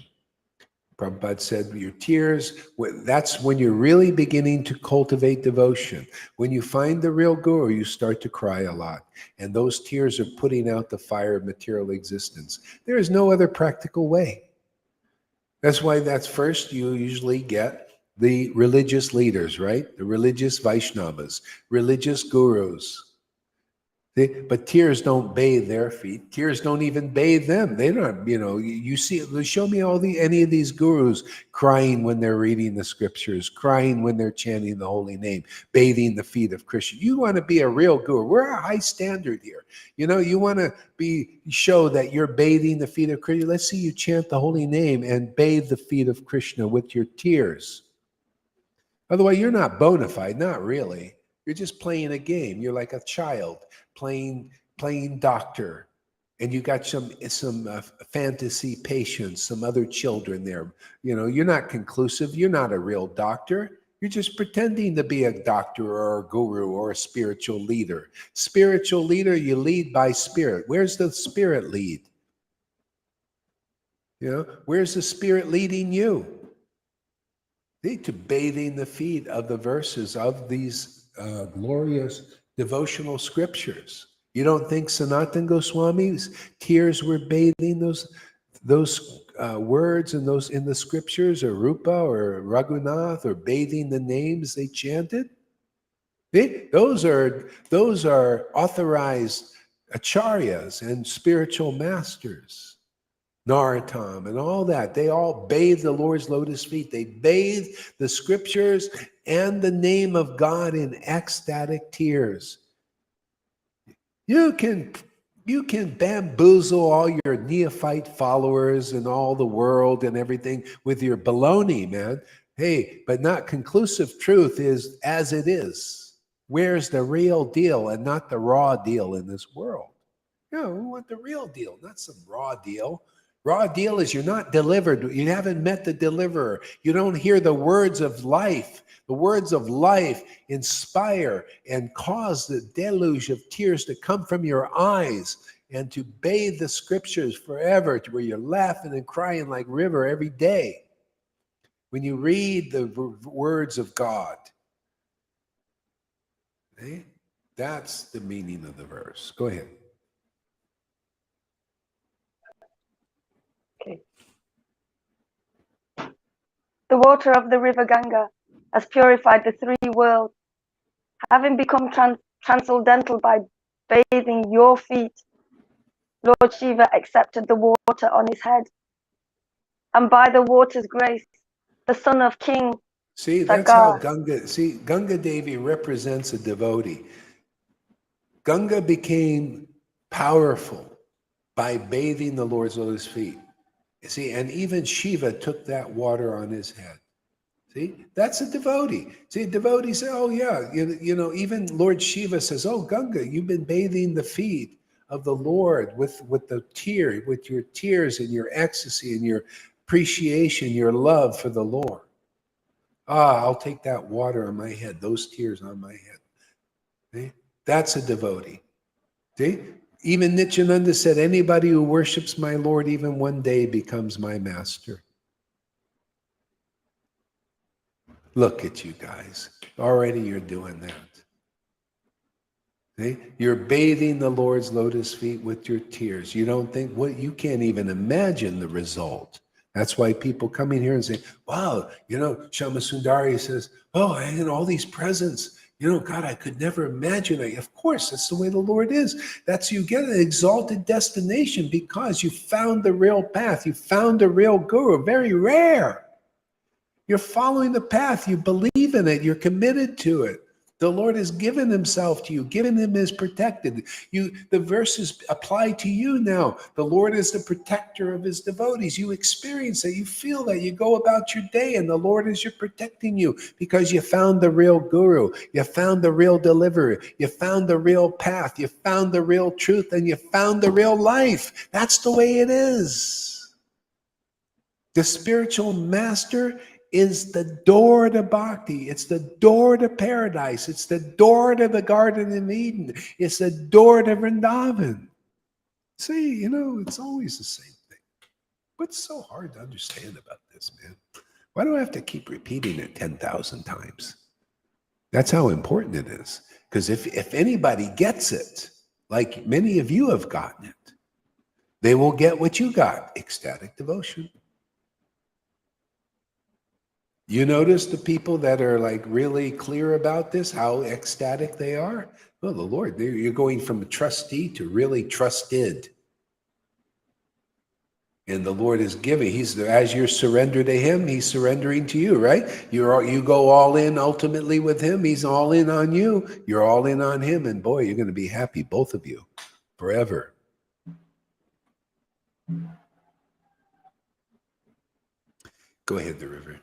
Prabhupada said, your tears, that's when you're really beginning to cultivate devotion. When you find the real guru, you start to cry a lot. And those tears are putting out the fire of material existence. There is no other practical way. That's why that's first you usually get the religious leaders, right? The religious Vaishnavas, religious gurus. But tears don't bathe their feet. Tears don't even bathe them. They don't, you see, show me any of these gurus crying when they're reading the scriptures, crying when they're chanting the holy name, bathing the feet of Krishna. You want to be a real guru. We're a high standard here. You want to show that you're bathing the feet of Krishna. Let's see you chant the holy name and bathe the feet of Krishna with your tears. Otherwise, you're not bona fide, not really. You're just playing a game. You're like a child playing doctor, and you got some fantasy patients, some other children there. You're not conclusive. You're not a real doctor. You're just pretending to be a doctor or a guru or a spiritual leader. Spiritual leader, you lead by spirit. Where's the spirit lead? Where's the spirit leading you? To bathing the feet of the verses of these glorious devotional scriptures. You don't think Sanatana Goswami's tears were bathing those words and those in the scriptures, or Rupa or Raghunath, or bathing the names they chanted? Those are authorized acharyas and spiritual masters. Narottam and all that. They all bathe the Lord's lotus feet. They bathe the scriptures and the name of God in ecstatic tears. You can bamboozle all your neophyte followers and all the world and everything with your baloney, man. Hey, but not conclusive truth is as it is. Where's the real deal and not the raw deal in this world? We want the real deal, not some raw deal. Raw deal is you're not delivered. You haven't met the deliverer. You don't hear the words of life. The words of life inspire and cause the deluge of tears to come from your eyes and to bathe the scriptures forever, to where you're laughing and crying like river every day when you read the words of God. Okay? That's the meaning of the verse. Go ahead. Okay. The water of the river Ganga has purified the three worlds, having become transcendental by bathing your feet. Lord Shiva accepted the water on his head, and by the water's grace, the son of King See, that's how Sagar. Ganga Devi represents a devotee. Ganga became powerful by bathing the Lord's lotus feet. See, and even Shiva took that water on his head. See, that's a devotee. See, devotees say, oh yeah, you know, even Lord Shiva says, oh Ganga, you've been bathing the feet of the Lord with your tears and your ecstasy and your appreciation, your love for the Lord. Ah, I'll take that water on my head, those tears on my head. See? That's a devotee. See? Even Nityananda said, anybody who worships my Lord even one day becomes my master. Look at you guys. Already you're doing that. See? You're bathing the Lord's lotus feet with your tears. You don't think, you can't even imagine the result. That's why people come in here and say, wow, you know, Shama Sundari says, oh, I had all these presents. You know, God, I could never imagine it. Of course, that's the way the Lord is. That's you get an exalted destination because you found the real path. You found the real guru. Very rare. You're following the path. You believe in it. You're committed to it. The Lord has given himself to you, given him as protected. The verses apply to you now. The Lord is the protector of his devotees. You experience it. You feel that. You go about your day and the Lord is protecting you because you found the real guru. You found the real deliverer. You found the real path. You found the real truth and you found the real life. That's the way it is. The spiritual master is the door to bhakti. It's the door to paradise. It's the door to the Garden of Eden. It's the door to Vrindavan. See, you know, it's always the same thing. What's so hard to understand about this, man? Why do I have to keep repeating it 10,000 times? That's how important it is. Because if anybody gets it, like many of you have gotten it, they will get what you got, ecstatic devotion. You notice the people that are like really clear about this, how ecstatic they are? Well, the Lord, you're going from a trustee to really trusted. And the Lord is giving. As you surrender to him, he's surrendering to you, right? You go all in ultimately with him. He's all in on you. You're all in on him. And boy, you're going to be happy, both of you, forever. Go ahead, the river.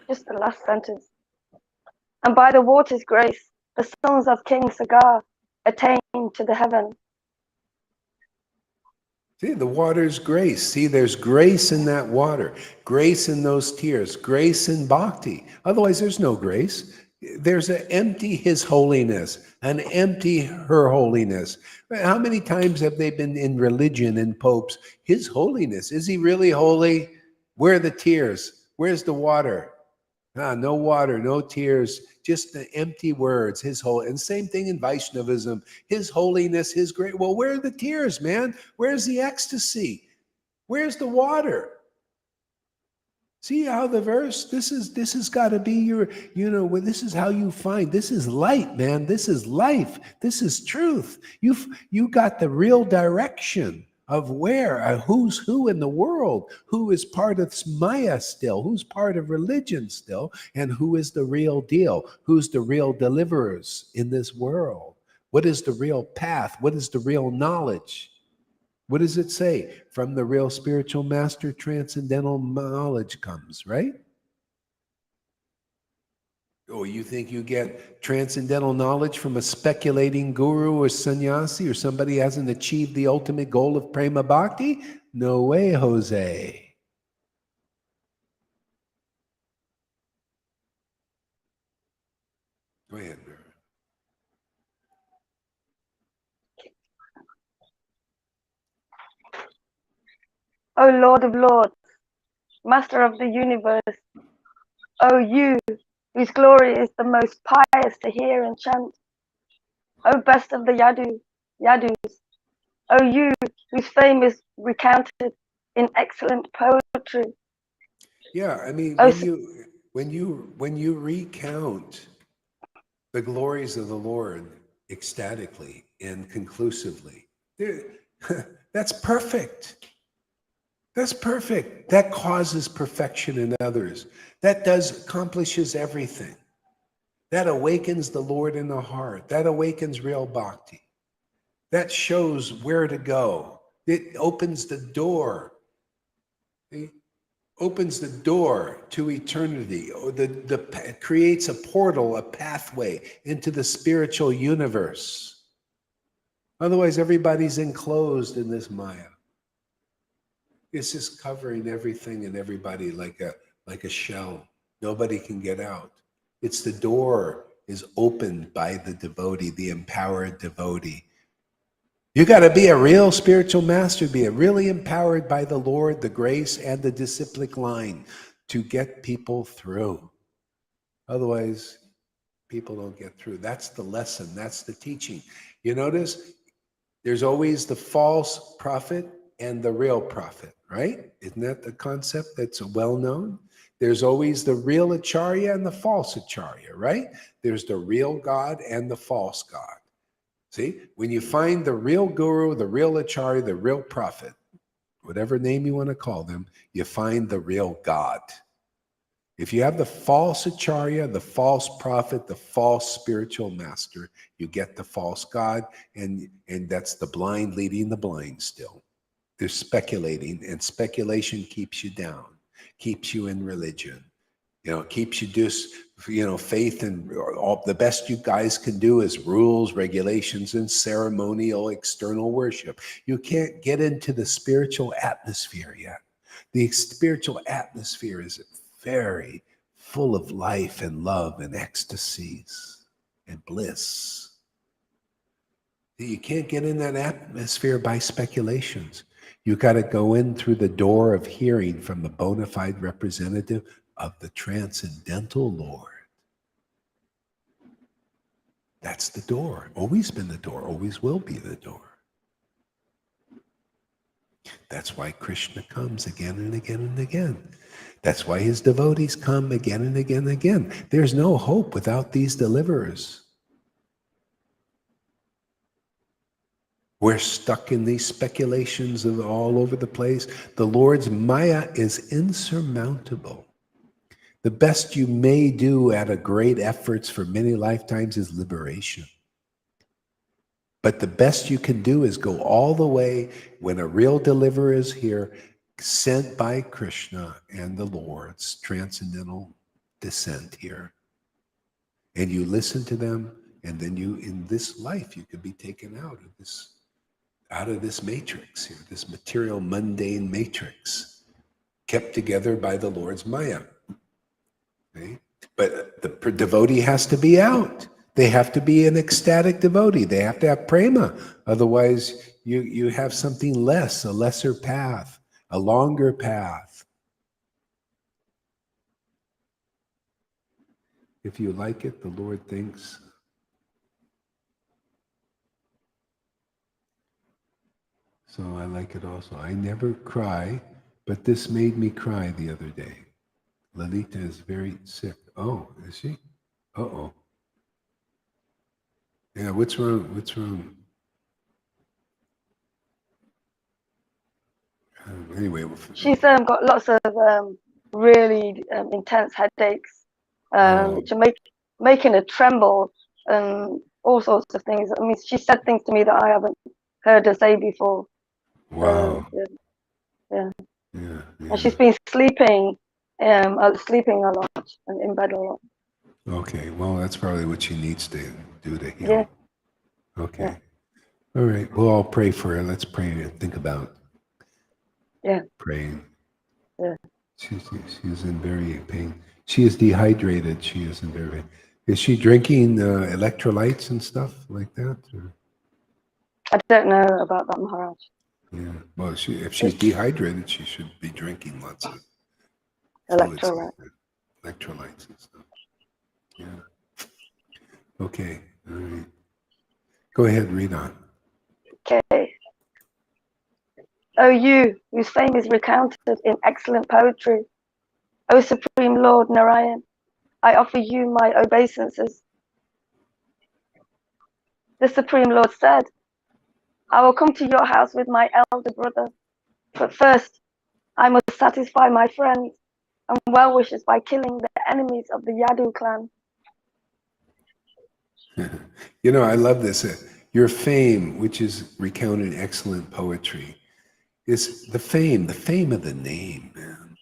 Just the last sentence. And by the water's grace, the sons of King Sagar attain to the heaven. See, the water's grace. See, there's grace in that water, grace in those tears, grace in bhakti. Otherwise, there's no grace. There's an empty his holiness, an empty her holiness. How many times have they been in religion and popes? His holiness. Is he really holy? Where are the tears? Where's the water? No water, no tears, just the empty words, his whole, and same thing in Vaishnavism, his holiness, his great, well, where are the tears, man? Where's the ecstasy? Where's the water? See how the verse, this has got to be your, this is how you find, this is light, man, this is life, this is truth. You got the real direction of where, who's who in the world, who is part of Maya still, who's part of religion still, and who is the real deal, who's the real deliverers in this world. What is the real path? What is the real knowledge? What does it say? From the real spiritual master, transcendental knowledge comes, right? Oh, you think you get transcendental knowledge from a speculating guru or sannyasi or somebody who hasn't achieved the ultimate goal of prema bhakti? No way, Jose. Go ahead, Vera. O Lord of Lords, Master of the universe, O you, whose glory is the most pious to hear and chant, O best of the Yadus, O you, whose fame is recounted in excellent poetry. Yeah, I mean, Oh, when you recount the glories of the Lord ecstatically and conclusively, that's perfect. That's perfect. That causes perfection in others. That accomplishes everything. That awakens the Lord in the heart. That awakens real bhakti. That shows where to go. It opens the door. It opens the door to eternity. Or it creates a portal, a pathway into the spiritual universe. Otherwise, everybody's enclosed in this Maya. It's just covering everything and everybody like a shell. Nobody can get out. It's the door is opened by the devotee, the empowered devotee. You got to be a real spiritual master, be really empowered by the Lord, the grace, and the disciplic line to get people through. Otherwise, people don't get through. That's the lesson. That's the teaching. You notice there's always the false prophet and the real prophet, right? Isn't that the concept that's well known? There's always the real acharya and the false acharya, right? There's the real God and the false God. See, when you find the real guru, the real acharya, the real prophet, whatever name you want to call them, you find the real God. If you have the false acharya, the false prophet, the false spiritual master, you get the false God, and that's the blind leading the blind still. They're speculating, and speculation keeps you down, keeps you in religion. Keeps you just, faith, and all the best you guys can do is rules, regulations, and ceremonial external worship. You can't get into the spiritual atmosphere yet. The spiritual atmosphere is very full of life and love and ecstasies and bliss. You can't get in that atmosphere by speculations. You got to go in through the door of hearing from the bona fide representative of the transcendental Lord. That's the door. Always been the door. Always will be the door. That's why Krishna comes again and again and again. That's why his devotees come again and again and again. There's no hope without these deliverers. We're stuck in these speculations of all over the place. The Lord's Maya is insurmountable. The best you may do at a great efforts for many lifetimes is liberation. But the best you can do is go all the way when a real deliverer is here, sent by Krishna and the Lord's transcendental descent here. And you listen to them, and then in this life, you could be taken out of this matrix here, this material, mundane matrix, kept together by the Lord's Maya. Okay? But the devotee has to be out. They have to be an ecstatic devotee. They have to have prema. Otherwise, you have something less, a lesser path, a longer path. If you like it, the Lord thinks. So I like it also. I never cry, but this made me cry the other day. Lalita is very sick. Oh, is she? Uh-oh. Yeah, what's wrong? What's wrong? Anyway. she's got lots of really intense headaches, which are making her tremble and all sorts of things. I mean, she said things to me that I haven't heard her say before. Wow. Yeah. Yeah. And she's been sleeping a lot and in bed a lot. Okay, well, that's probably what she needs to do to heal. Yeah. Okay. Yeah. All right. We'll all pray for her. Let's pray and think about praying. Yeah. She's in very pain. She is dehydrated. She is in very pain. Is she drinking electrolytes and stuff like that? Or? I don't know about that, Maharaj. Yeah. Well, if she's dehydrated, she should be drinking lots of fluids, electrolytes and stuff. Yeah. Okay. All right. Go ahead, read on. Okay. O you, whose fame is recounted in excellent poetry, O Supreme Lord Narayan, I offer you my obeisances. The Supreme Lord said, I will come to your house with my elder brother, but first I must satisfy my friends and well-wishers by killing the enemies of the Yadu clan. You know, I love this. Your fame, which is recounted in excellent poetry, is the fame of the name, man.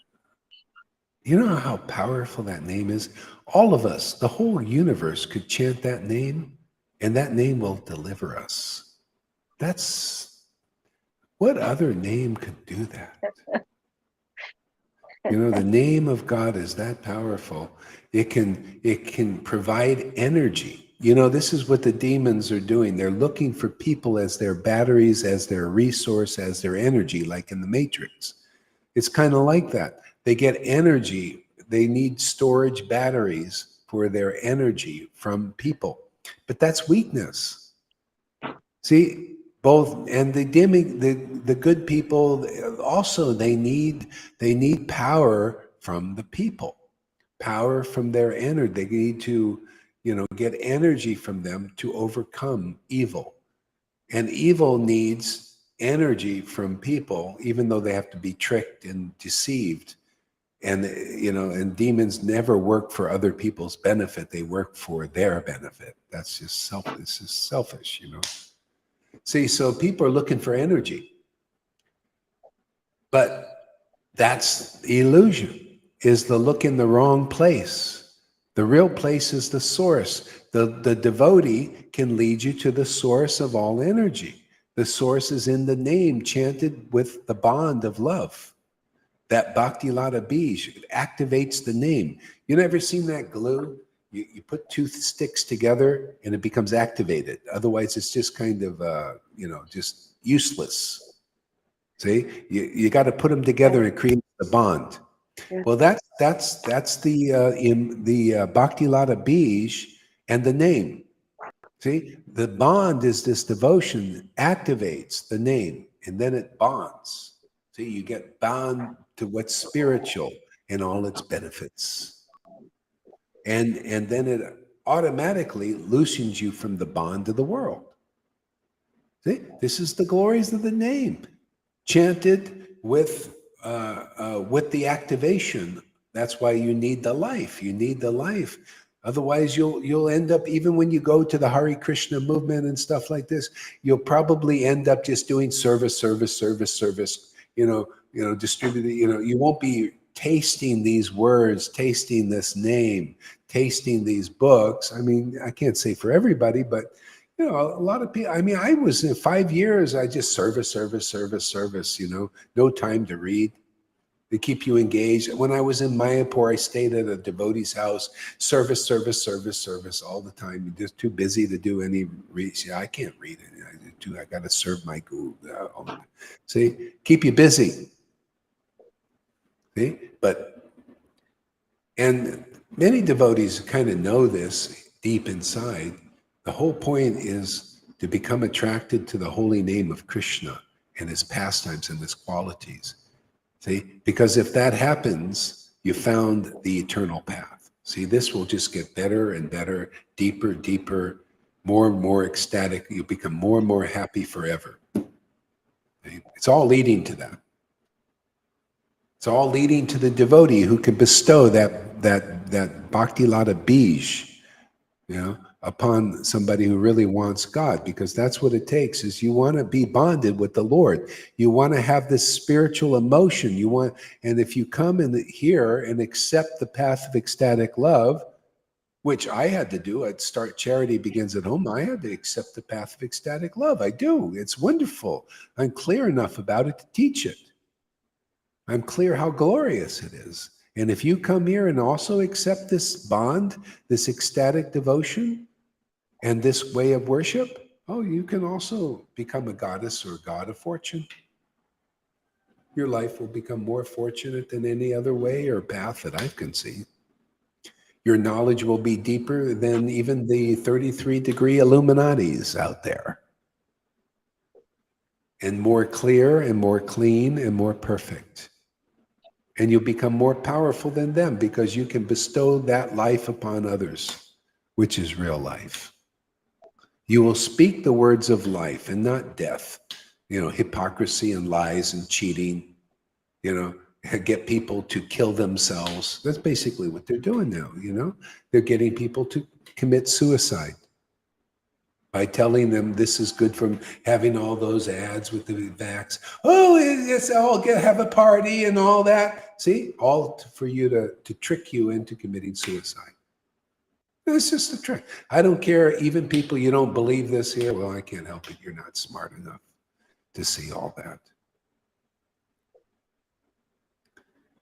You know how powerful that name is? All of us, the whole universe could chant that name, and that name will deliver us. That's what other name could do that? You know, the name of God is that powerful. It can provide energy. You know, this is what the demons are doing. They're looking for people as their batteries, as their resource, as their energy, like in the Matrix. It's kind of like that. They get energy. They need storage batteries for their energy from people. But that's weakness. See, both, and the good people also, they need power from the people, power from their energy. They need to, you know, get energy from them to overcome evil. And evil needs energy from people, even though they have to be tricked and deceived. And, you know, and demons never work for other people's benefit. They work for their benefit. That's just selfish. This is selfish, you know. See, so people are looking for energy. But that's the illusion, is the look in the wrong place. The real place is the source. The devotee can lead you to the source of all energy. The source is in the name, chanted with the bond of love. That Bhakti Lata Bij activates the name. You never seen that glue? You put two sticks together and it becomes activated. Otherwise, it's just kind of, you know, just useless. See, you got to put them together and create the bond. Yeah. Well, that's the in the Bhakti Lata Bij and the name. See, the bond is this devotion activates the name, and then it bonds. See, you get bound to what's spiritual and all its benefits, and then it automatically loosens you from the bond of the world. See, this is the glories of the name, chanted with the activation. That's why you need the life. You need the life. Otherwise, you'll end up, even when you go to the Hare Krishna movement and stuff like this, you'll probably end up just doing service. You know, distributing. You know, you won't be tasting these words, tasting this name, tasting these books. I mean, I can't say for everybody, but you know, a lot of people. I mean, I was in 5 years. I just service. You know, no time to read. They keep you engaged. When I was in Mayapur, I stayed at a devotee's house. Service all the time. You're just too busy to do any read. Yeah, I can't read it. I got to serve my guru. See, keep you busy. See, and many devotees kind of know this deep inside. The whole point is to become attracted to the holy name of Krishna and his pastimes and his qualities. See, because if that happens, you found the eternal path. See, this will just get better and better, deeper, more and more ecstatic. You become more and more happy forever. See? It's all leading to that. It's all leading to the devotee who can bestow that Bhakti Lata Bij, you know, upon somebody who really wants God, because that's what it takes. Is you want to be bonded with the Lord. You want to have this spiritual emotion. And if you come in here and accept the path of ecstatic love, which I had to do, I'd start Charity Begins at Home. I had to accept the path of ecstatic love. I do. It's wonderful. I'm clear enough about it to teach it. I'm clear how glorious it is. And if you come here and also accept this bond, this ecstatic devotion, and this way of worship, oh, you can also become a goddess or a god of fortune. Your life will become more fortunate than any other way or path that I've conceived. Your knowledge will be deeper than even the 33-degree Illuminatis out there. and more clear and more clean and more perfect. And you'll become more powerful than them because you can bestow that life upon others, which is real life. You will speak the words of life and not death. Hypocrisy and lies and cheating, get people to kill themselves. That's basically what they're doing now, They're getting people to commit suicide by telling them this is good from having all those ads with the vax. Oh, it's all have a party and all that. See, all for you to trick you into committing suicide. It's just a trick. I don't care, even people, you don't believe this here. Well, I can't help it. You're not smart enough to see all that.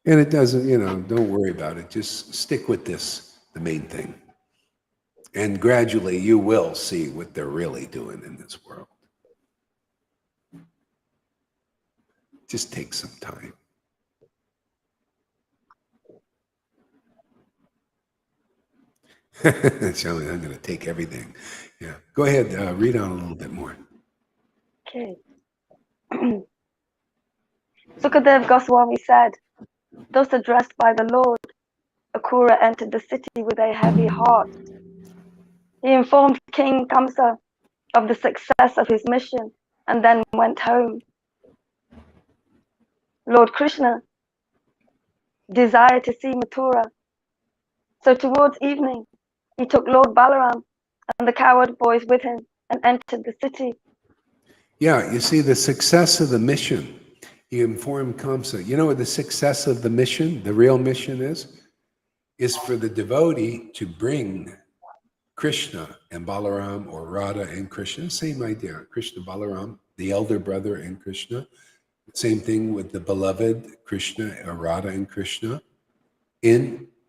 And it doesn't, don't worry about it. Just stick with this, the main thing. And gradually you will see what they're really doing in this world. Just take some time. Shelley, I'm going to take everything. Yeah. Go ahead, read on a little bit more. Okay. Sukadev Goswami said, thus addressed by the Lord, Akura entered the city with a heavy heart. He informed King Kamsa of the success of his mission and then went home. Lord Krishna desired to see Mathura, so towards evening he took Lord Balaram and the coward boys with him and entered the city. Yeah, you see the success of the mission. He informed Kamsa. You know what the success of the mission, the real mission is for the devotee to bring Krishna and Balaram, or Radha and Krishna, same idea. Krishna, Balaram, the elder brother and Krishna. Same thing with the beloved Krishna, or Radha and Krishna,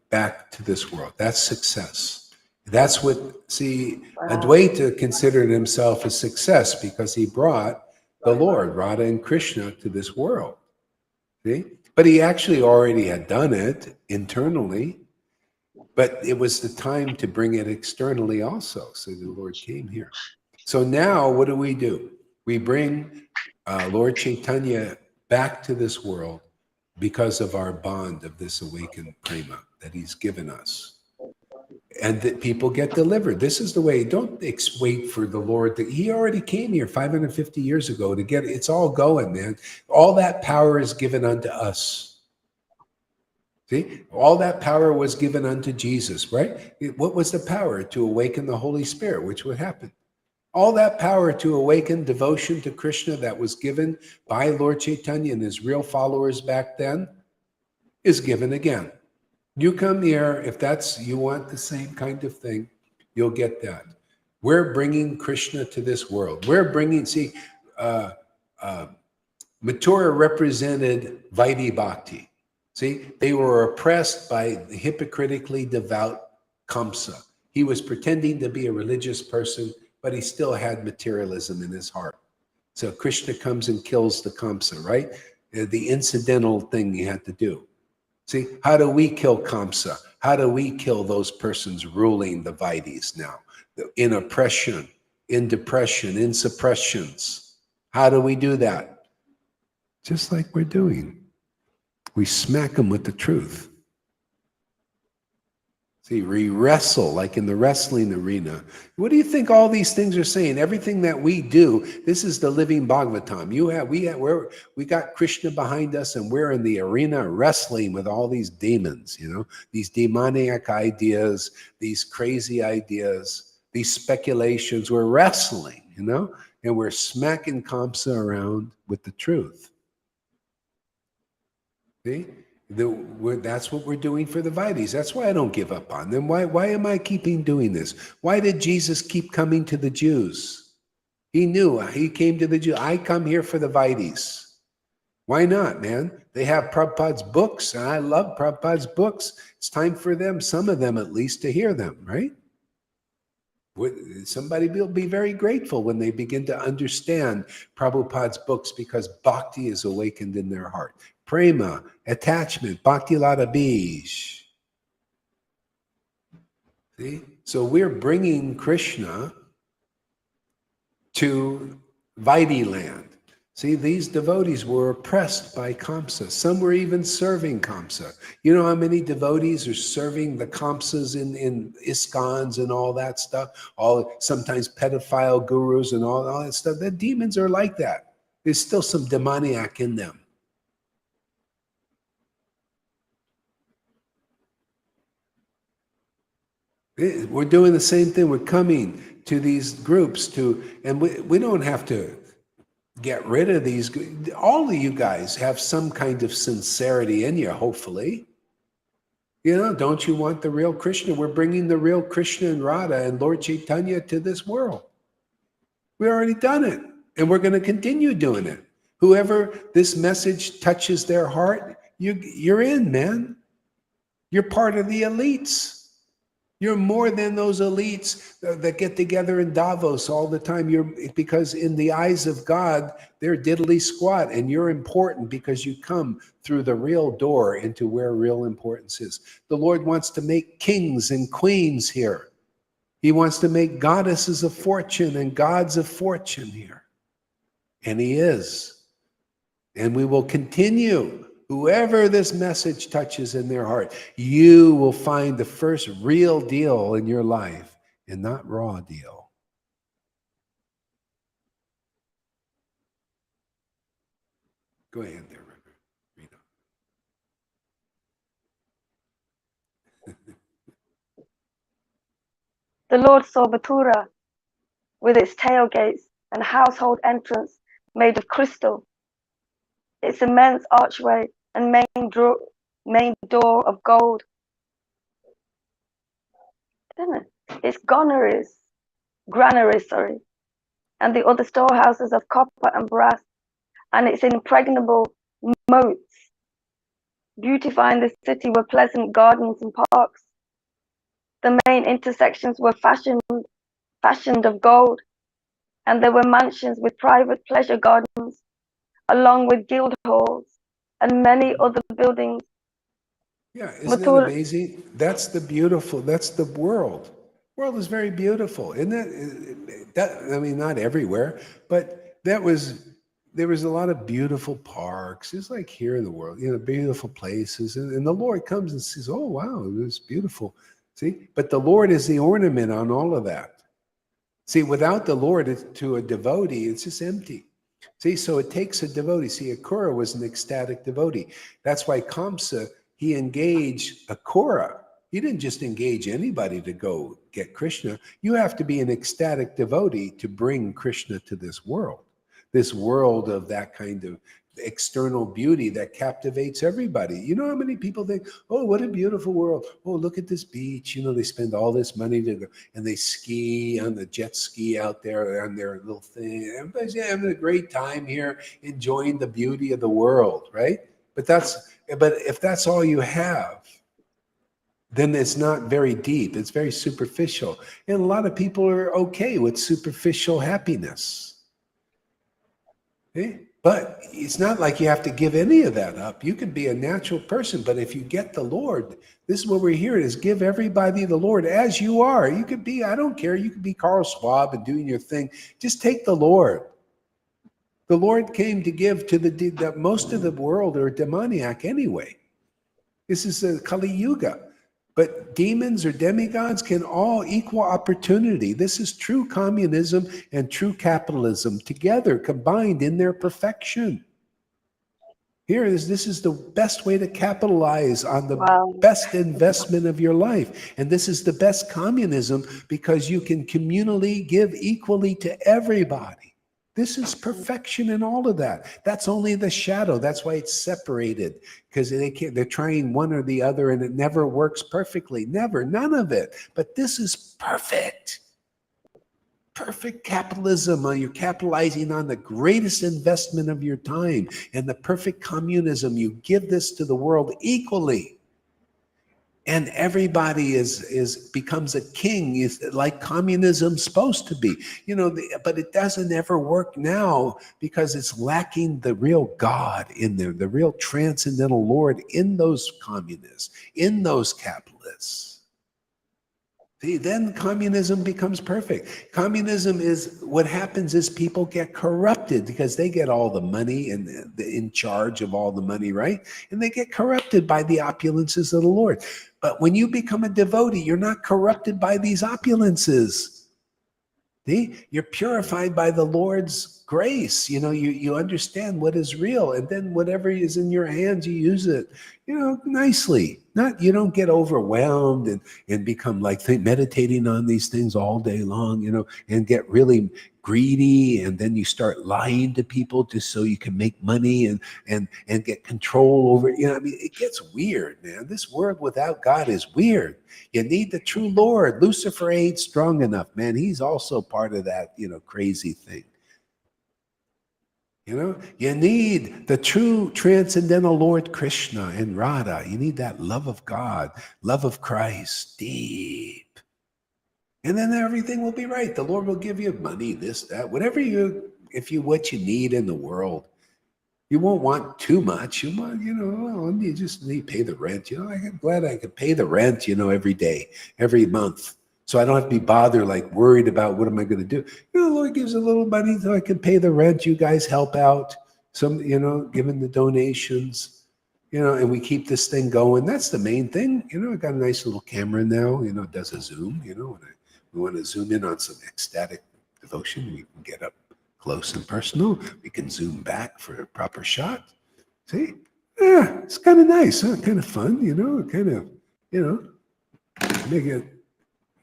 back to this world. That's success. That's what, Advaita considered himself a success because he brought the Lord, Radha and Krishna, to this world. See? But he actually already had done it internally, but it was the time to bring it externally also. So the Lord came here. So now what do? We bring Lord Caitanya back to this world because of our bond of this awakened prema that he's given us. And that people get delivered. This is the way. Don't wait for the Lord. He already came here 550 years ago to get it. It's all going, man. All that power is given unto us. See, all that power was given unto Jesus, right? What was the power? To awaken the Holy Spirit, which would happen. All that power to awaken devotion to Krishna that was given by Lord Caitanya and his real followers back then is given again. You come here, if you want the same kind of thing, you'll get that. We're bringing Krishna to this world. We're bringing, Mathura represented Vaidhi Bhakti. See, they were oppressed by the hypocritically devout Kamsa. He was pretending to be a religious person, but he still had materialism in his heart. So Krishna comes and kills the Kamsa, right? The incidental thing he had to do. See, how do we kill Kamsa? How do we kill those persons ruling the Vaidhis now? In oppression, in depression, in suppressions. How do we do that? Just like we're doing. We smack them with the truth. See, we wrestle like in the wrestling arena. What do you think all these things are saying? Everything that we do, this is the living Bhagavatam. We got Krishna behind us, and we're in the arena wrestling with all these demons, these demoniac ideas, these crazy ideas, these speculations. We're wrestling, and we're smacking Kamsa around with the truth. See? That's what we're doing for the Vaidhis. That's why I don't give up on them. Why am I keeping doing this? Why did Jesus keep coming to the Jews? He knew he came to the Jews. I come here for the Vaidhis. Why not, man? They have Prabhupada's books, and I love Prabhupada's books. It's time for them, some of them at least, to hear them, right? Somebody will be very grateful when they begin to understand Prabhupada's books because bhakti is awakened in their heart. Prema, attachment, bhakti lata bij. See? So we're bringing Krishna to Vaidhi land. See, these devotees were oppressed by Kamsa. Some were even serving Kamsa. You know how many devotees are serving the Kamsas in ISKCONs and all that stuff? All sometimes pedophile gurus and all that stuff. The demons are like that. There's still some demoniac in them. We're doing the same thing. We're coming to these groups and we don't have to get rid of these. All of you guys have some kind of sincerity in you, hopefully. You know, don't you want the real Krishna? We're bringing the real Krishna and Radha and Lord Caitanya to this world. We already done it, and we're going to continue doing it. Whoever this message touches their heart, you're in, man. You're part of the elites. You're more than those elites that get together in Davos all the time. Because in the eyes of God, they're diddly squat, and you're important because you come through the real door into where real importance is. The Lord wants to make kings and queens here. He wants to make goddesses of fortune and gods of fortune here. And he is. And we will continue. Whoever this message touches in their heart, you will find the first real deal in your life and not raw deal. Go ahead there, Rita. The Lord saw Mathura with its tailgates and household entrance made of crystal, its immense archway and main door of gold. Its granaries, and the other storehouses of copper and brass, and its impregnable moats. Beautifying the city were pleasant gardens and parks. The main intersections were fashioned of gold, and there were mansions with private pleasure gardens, along with guild halls and many other buildings. Yeah, isn't that amazing? That's the world. The world is very beautiful. Isn't that, I mean, not everywhere, but there was a lot of beautiful parks. It's like here in the world, you know, beautiful places. And the Lord comes and says, oh, wow, it's beautiful. See, but the Lord is the ornament on all of that. See, without the Lord, to a devotee, it's just empty. See, so it takes a devotee. See, Akura was an ecstatic devotee. That's why Kamsa, he engaged Akura. He didn't just engage anybody to go get Krishna. You have to be an ecstatic devotee to bring Krishna to this world of that kind of external beauty that captivates everybody. You know how many people think, oh, what a beautiful world. Oh, look at this beach. You know, they spend all this money to go, and they ski on the jet ski out there on their little thing. Everybody's having a great time here, enjoying the beauty of the world, right? But if that's all you have, then it's not very deep. It's very superficial. And a lot of people are okay with superficial happiness. Okay? But it's not like you have to give any of that up. You can be a natural person, but if you get the Lord, this is what we're hearing, is give everybody the Lord as you are. You could be, I don't care, you could be Carl Schwab and doing your thing. Just take the Lord. The Lord came to give to the most of the world are demoniac anyway. This is a Kali Yuga. But demons or demigods can all equal opportunity. This is true communism and true capitalism together, combined in their perfection. This is the best way to capitalize on the best investment of your life. And this is the best communism because you can communally give equally to everybody. This is perfection in all of that. That's only the shadow. That's why it's separated, because they're trying one or the other and it never works perfectly. Never, none of it. But this is perfect. Perfect capitalism. You're capitalizing on the greatest investment of your time. And the perfect communism, you give this to the world equally. And everybody becomes a king, is like communism's supposed to be, you know. But it doesn't ever work now because it's lacking the real God in there, the real transcendental Lord in those communists, in those capitalists. See, then communism becomes perfect. Communism is, what happens is people get corrupted because they get all the money and in charge of all the money, right? And they get corrupted by the opulences of the Lord. But when you become a devotee, you're not corrupted by these opulences. See, you're purified by the Lord's grace. You understand what is real, and then whatever is in your hands, you use it, nicely. You don't get overwhelmed and become like meditating on these things all day long, and get really greedy, and then you start lying to people just so you can make money and get control over. It gets weird, man. This world without God is weird. You need the true Lord. Lucifer ain't strong enough, man. He's also part of that, crazy thing. You need the true transcendental Lord Krishna and Radha. You need that love of God, love of Christ, deep. And then everything will be right. The Lord will give you money, this, that, whatever what you need in the world. You won't want too much. You want, you just need to pay the rent. I'm glad I could pay the rent, every day, every month. So I don't have to be bothered, like worried about what am I going to do. The Lord gives a little money so I can pay the rent. You guys help out, giving the donations, and we keep this thing going. That's the main thing. I got a nice little camera now, it does a zoom, when we want to zoom in on some ecstatic devotion, we can get up close and personal. We can zoom back for a proper shot. See? Yeah, it's kind of nice, huh? Kind of fun, kind of,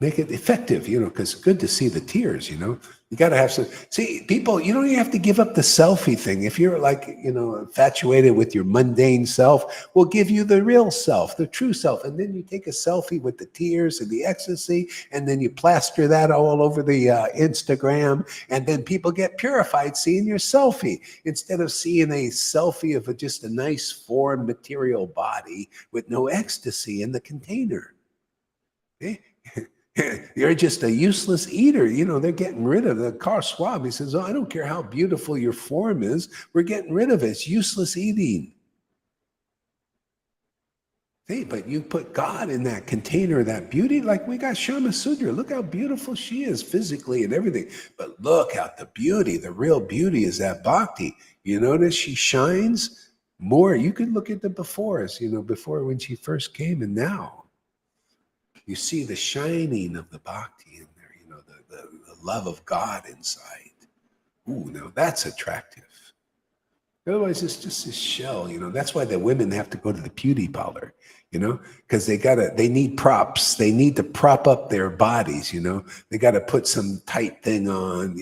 make it effective, because it's good to see the tears, You got to have some, see, people, you don't even have to give up the selfie thing. If you're like, infatuated with your mundane self, we'll give you the real self, the true self. And then you take a selfie with the tears and the ecstasy, and then you plaster that all over the Instagram, and then people get purified seeing your selfie instead of seeing a selfie of just a nice foreign material body with no ecstasy in the container. Okay? You're just a useless eater. They're getting rid of the car swab. He says, I don't care how beautiful your form is. We're getting rid of it. It's useless eating. See, but you put God in that container, that beauty, like we got Shama Sudra. Look how beautiful she is physically and everything. But look at the beauty. The real beauty is that bhakti. You notice she shines more. You can look at the befores, before when she first came and now. You see the shining of the bhakti in there, the love of God inside. Ooh, now that's attractive. Otherwise, it's just this shell, That's why the women have to go to the beauty parlor, because they need props. They need to prop up their bodies, They got to put some tight thing on,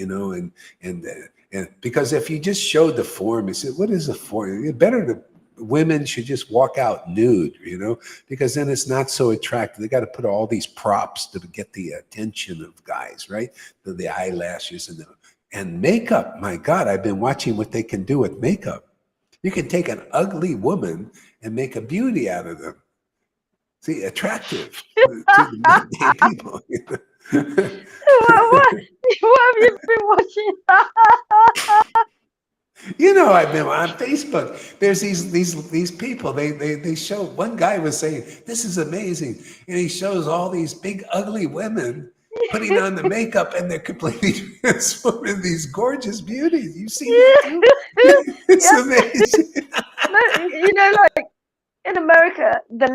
and because if you just showed the form, you said, what is the form? It's better to. Women should just walk out nude, because then it's not so attractive. They got to put all these props to get the attention of guys, right? The eyelashes and makeup. My God, I've been watching what they can do with makeup. You can take an ugly woman and make a beauty out of them. See, attractive to the mundane people. What have you been watching? I've been on Facebook. There's these people. They show. One guy was saying, "This is amazing," and he shows all these big ugly women putting on the makeup, and they're completely transformed into these gorgeous beauties. You see that too? It's amazing. Like in America, the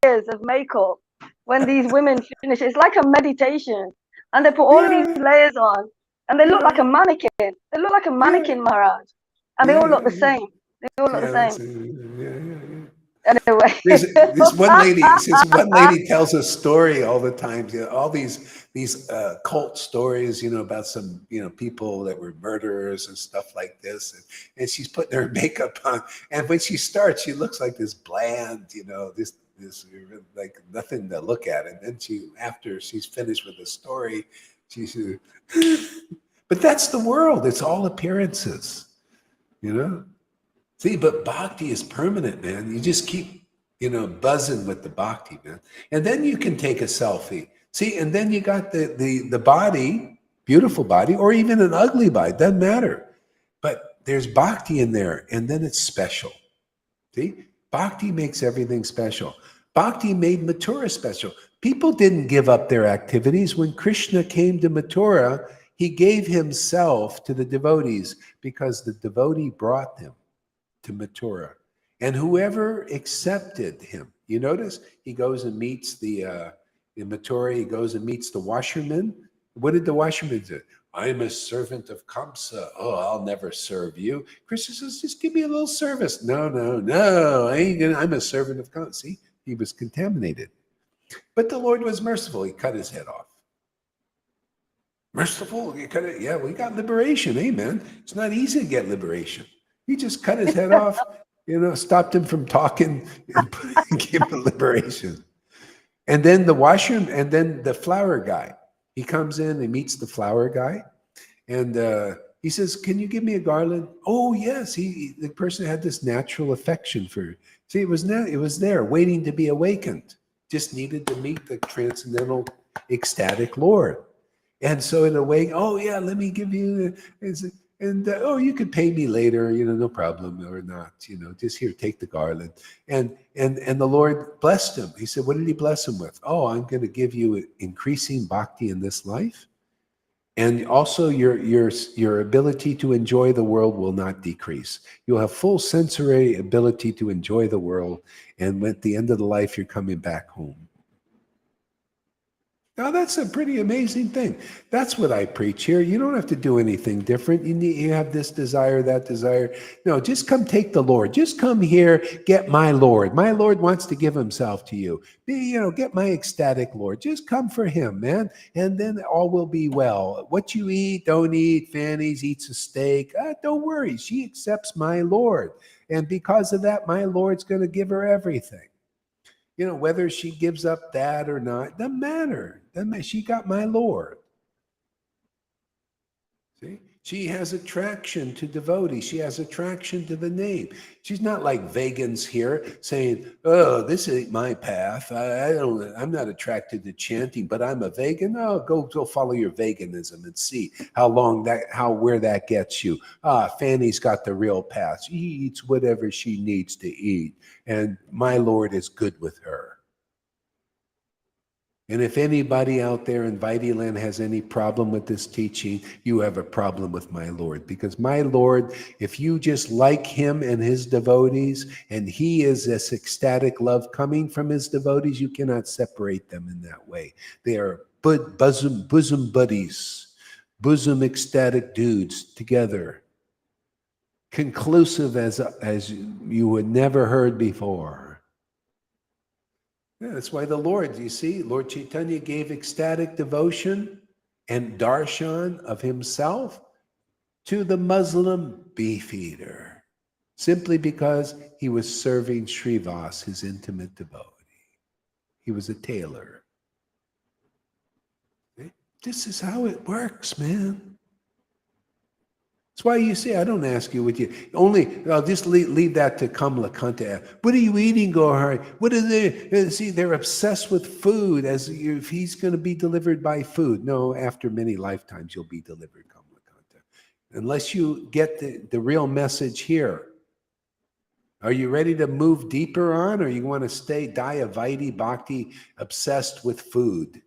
layers of makeup when these women finish, it's like a meditation, and they put all of these layers on, and they look like a mannequin. They look like a mannequin, Maharaj. And they all look the same. They all look the same. Anyway, this one lady tells a story all the time. All these cult stories, about some people that were murderers and stuff like this. And she's putting her makeup on, and when she starts, she looks like this bland, this like nothing to look at. And then after she's finished with the story, she says, "But that's the world. It's all appearances." See, but bhakti is permanent, man. You just keep, buzzing with the bhakti, man. And then you can take a selfie. See, and then you got the body, beautiful body, or even an ugly body, doesn't matter. But there's bhakti in there, and then it's special. See, bhakti makes everything special. Bhakti made Mathura special. People didn't give up their activities. When Krishna came to Mathura, he gave himself to the devotees because the devotee brought them to Mathura. And whoever accepted him, you notice he goes and meets in Mathura, he goes and meets the washerman. What did the washerman do? I'm a servant of Kamsa. Oh, I'll never serve you. Krishna says, just give me a little service. No, no, no. I'm a servant of Kamsa. See, he was contaminated. But the Lord was merciful. He cut his head off. Merciful? He cut it. Yeah, we got liberation. Amen. It's not easy to get liberation. He just cut his head off, stopped him from talking and gave him liberation. And then the washerman, and then the flower guy, he comes in, he meets the flower guy, and he says, can you give me a garland? Oh, yes. The person had this natural affection for, see, it was there waiting to be awakened. Just needed to meet the transcendental ecstatic Lord. And so in a way, oh yeah, let me give you, oh, you could pay me later, no problem, or not, just here, take the garland. And the Lord blessed him. He said, what did he bless him with? Oh, I'm going to give you increasing bhakti in this life. And also your ability to enjoy the world will not decrease. You'll have full sensory ability to enjoy the world. And at the end of the life, you're coming back home. Now, that's a pretty amazing thing. That's what I preach here. You don't have to do anything different. You have this desire, that desire. No, just come take the Lord. Just come here, get my Lord. My Lord wants to give himself to you. Get my ecstatic Lord. Just come for him, man. And then all will be well. What you eat, don't eat. Fanny's eats a steak. Don't worry. She accepts my Lord. And because of that, my Lord's going to give her everything. Whether she gives up that or not, doesn't matter. She got my Lord. See? She has attraction to devotees. She has attraction to the name. She's not like vegans here saying, oh, this ain't my path. I'm not attracted to chanting, but I'm a vegan. Oh, go follow your veganism and see where that gets you. Fanny's got the real path. She eats whatever she needs to eat. And my Lord is good with her. And if anybody out there in Vaidyland has any problem with this teaching, you have a problem with my Lord. Because my Lord, if you just like him and his devotees, and he is this ecstatic love coming from his devotees, you cannot separate them in that way. They are bosom buddies, bosom ecstatic dudes together, conclusive as you would never heard before. Yeah, that's why the Lord, you see, Lord Caitanya gave ecstatic devotion and darshan of himself to the Muslim beef eater, simply because he was serving Srivas, his intimate devotee. He was a tailor. Okay? This is how it works, man. That's why you see, I don't ask you what you, I'll just leave that to Kamalakanta. What are you eating, Gohari? What are they? See, they're obsessed with food as if he's going to be delivered by food. No, after many lifetimes, you'll be delivered, Kamalakanta. Unless you get the real message here. Are you ready to move deeper on, or you want to die a Vaidhi Bhakti obsessed with food?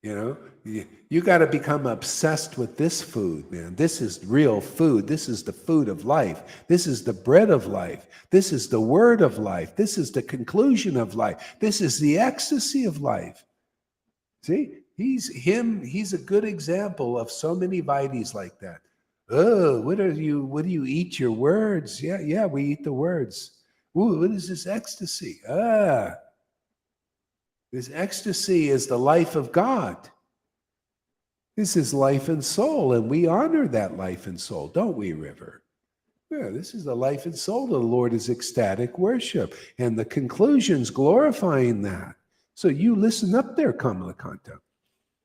You got to become obsessed with this food, man. This is real food. This is the food of life. This is the bread of life. This is the word of life. This is the conclusion of life. This is the ecstasy of life. See, he's a good example of so many Vaidhis like that. Oh, what do you eat your words? Yeah, we eat the words. Ooh, what is this ecstasy? This ecstasy is the life of God. This is life and soul, and we honor that life and soul, don't we, River? Yeah, this is the life and soul of the Lord is ecstatic worship, and the conclusion's glorifying that. So you listen up there, Kamalakanta.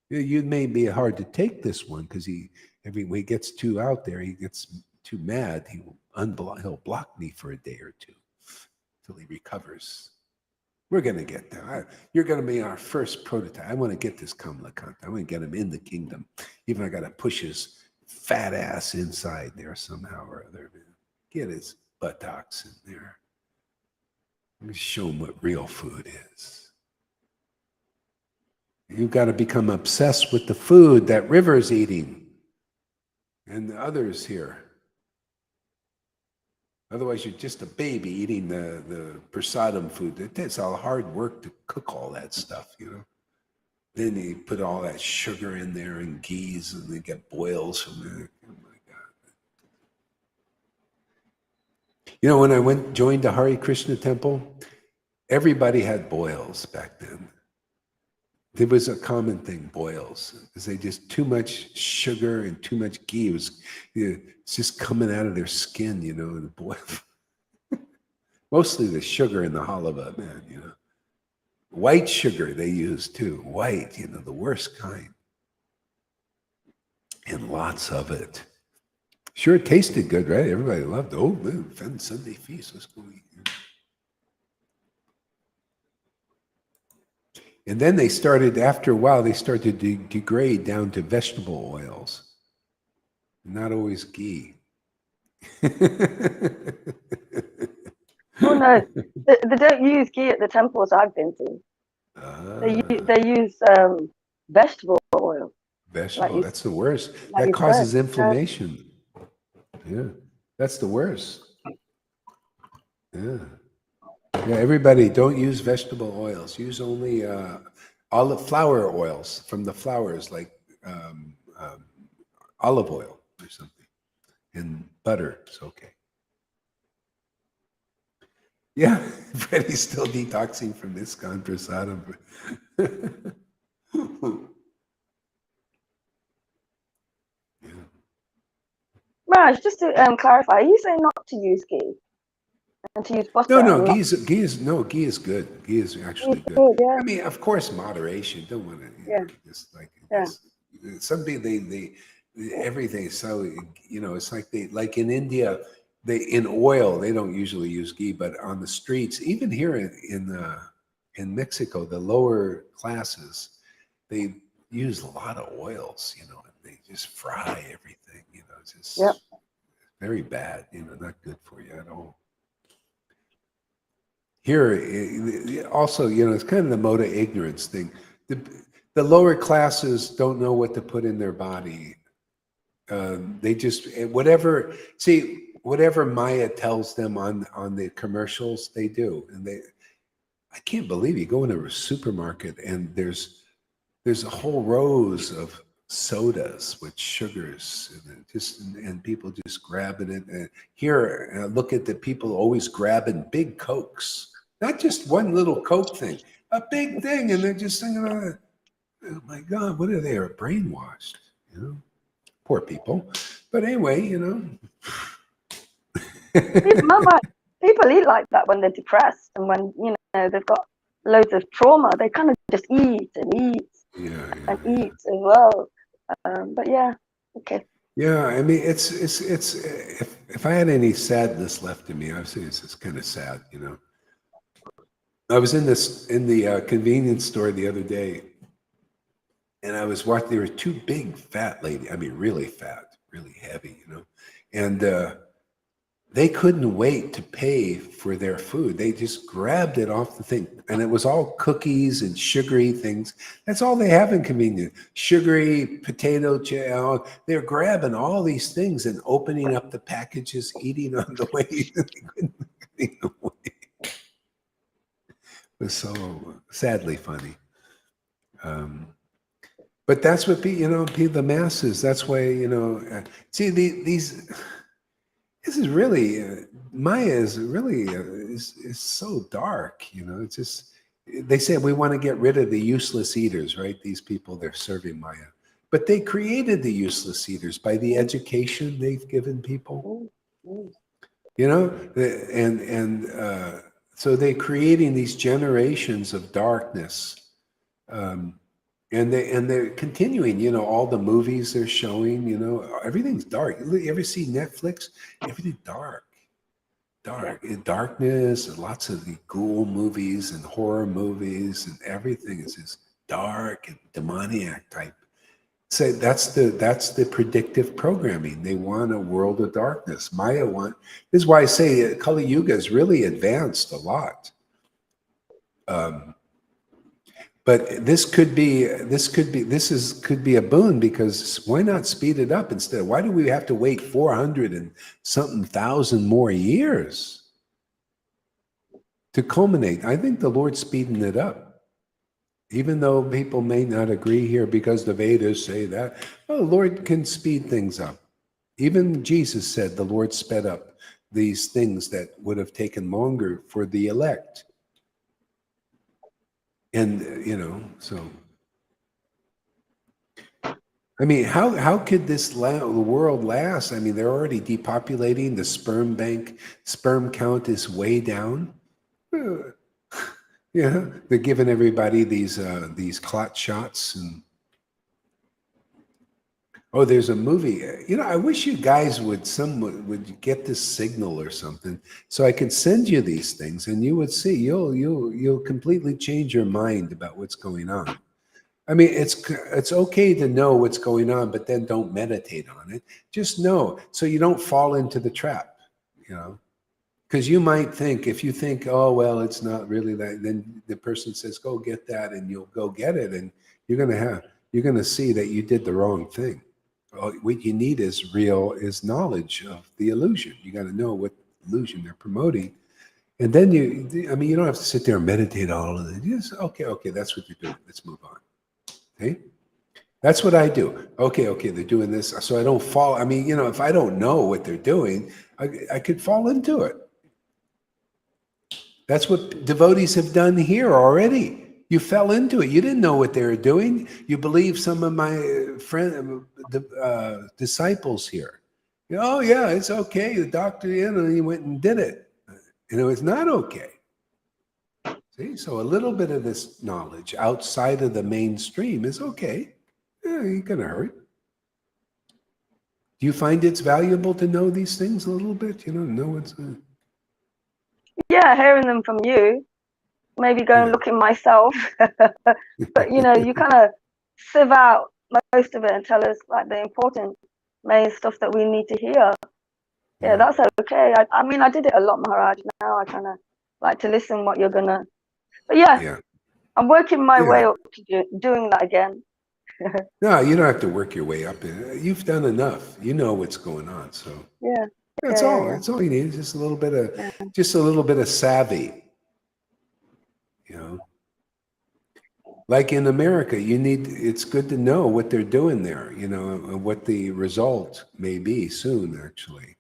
You may be hard to take this one because when he gets too out there, he gets too mad. He'll block me for a day or two till he recovers. We're going to get there. You're going to be our first prototype. I want to get this Kamalakanta. I want to get him in the kingdom. Even I got to push his fat ass inside there somehow or other. Get his buttocks in there. Let me show him what real food is. You've got to become obsessed with the food that River's eating and the others here. Otherwise, you're just a baby eating the prasadam food. It takes all hard work to cook all that stuff, you know. Then you put all that sugar in there and ghees, and they get boils from it. Oh my God! You know, when I joined the Hare Krishna temple, everybody had boils back then. There was a common thing, boils, because they just too much sugar and too much ghee. It's just coming out of their skin, you know, and boil. Mostly the sugar in the halava, man, you know. White sugar they use too. White, you know, the worst kind. And lots of it. Sure, it tasted good, right? Everybody loved it. Oh, man, Sunday feast, let's go eat. And then they started, after a while, they started to degrade down to vegetable oils. Not always ghee. Oh no, they don't use ghee at the temples I've been to. They use vegetable oil. Vegetable, that's the worst. Like that you causes said. inflammation. Yeah, that's the worst. Yeah. Yeah, everybody, don't use vegetable oils. Use only olive flower oils from the flowers, like olive oil or something. And butter, it's okay. Yeah, Freddie's still detoxing from ISKCON prasadam. Yeah. Raj, just to clarify, are you saying not to use ghee and to use butter? No, ghee is good. Ghee is actually good. Yeah. I mean, of course, moderation. Don't want to, just like this. Some people they everything. So you know, it's like like in India, in oil they don't usually use ghee, but on the streets, even here in Mexico, the lower classes, they use a lot of oils. You know, and they just fry everything. You know, it's just very bad. You know, not good for you at all. Here, also, you know, it's kind of the mode of ignorance thing. The lower classes don't know what to put in their body. They just whatever Maya tells them on the commercials, they do. And I can't believe you go into a supermarket and there's a whole rows of sodas with sugars and people just grabbing it. And here, look at the people always grabbing big Cokes, not just one little Coke thing, a big thing, and they're just thinking, oh my God, what are they? Are brainwashed? You know, poor people. But anyway, you know, people eat like that when they're depressed and when they've got loads of trauma. They kind of just eat and eat and eat as well. But yeah, okay. Yeah, I mean, it's if I had any sadness left in me, I would say it's kind of sad, you know. I was in the convenience store the other day, and I was watching. There were two big fat ladies. I mean, really fat, really heavy, you know, and they couldn't wait to pay for their food. They just grabbed it off the thing, and it was all cookies and sugary things. That's all they have in convenience. Sugary potato chip. They're grabbing all these things and opening up the packages, eating on the way. It was so sadly funny. But that's what the masses. That's why see these. This is really Maya is really is so dark, you know. It's just they say we want to get rid of the useless eaters, right? These people they're serving Maya, but they created the useless eaters by the education they've given people, you know, and so they're creating these generations of darkness, and they're continuing, you know, all the movies they're showing, you know, everything's dark. You ever see Netflix? Everything's darkness, and lots of the ghoul movies and horror movies, and everything is just dark and demoniac type. So that's the predictive programming. They want a world of darkness. This is why I say Kali Yuga has really advanced a lot. But this could be a boon, because why not speed it up instead? Why do we have to wait 400 and something thousand more years to culminate? I think the Lord's speeding it up, even though people may not agree here because the Vedas say that. Oh, the Lord can speed things up. Even Jesus said the Lord sped up these things that would have taken longer for the elect. And, so, I mean, how could the world last? I mean, they're already depopulating. The sperm count is way down. Yeah, they're giving everybody these clot shots. And oh, there's a movie. I wish you guys would get this signal or something, so I could send you these things, and you would see. You'll completely change your mind about what's going on. I mean, it's okay to know what's going on, but then don't meditate on it. Just know, so you don't fall into the trap. Because you might think, if you think, oh well, it's not really that, then the person says, go get that, and you'll go get it, and you're gonna see that you did the wrong thing. What you need is knowledge of the illusion. You got to know what illusion they're promoting, and then you don't have to sit there and meditate all of it. Just okay, that's what you're doing. Let's move on. Okay, that's what I do. Okay, they're doing this, so I don't fall. I mean, if I don't know what they're doing, I could fall into it. That's what devotees have done here already. You fell into it. You didn't know what they were doing. You believe some of my disciples here. Oh yeah, it's okay. The doctor, he went and did it. It's not okay. See, so a little bit of this knowledge outside of the mainstream is okay. Yeah, ain't gonna hurt. Do you find it's valuable to know these things a little bit? Know what's. Yeah, hearing them from you. Maybe go and look in myself. But you kind of sieve out most of it and tell us like the important main stuff that we need to hear. Yeah, that's okay. I mean, I did it a lot, Maharaj. Now I kind of like to listen what you're gonna. But yeah. I'm working my way up to doing that again. No, you don't have to work your way up. You've done enough. You know what's going on. So that's all. Yeah. That's all you need. Just a little bit of savvy. Like in America, it's good to know what they're doing there, and what the result may be soon, actually.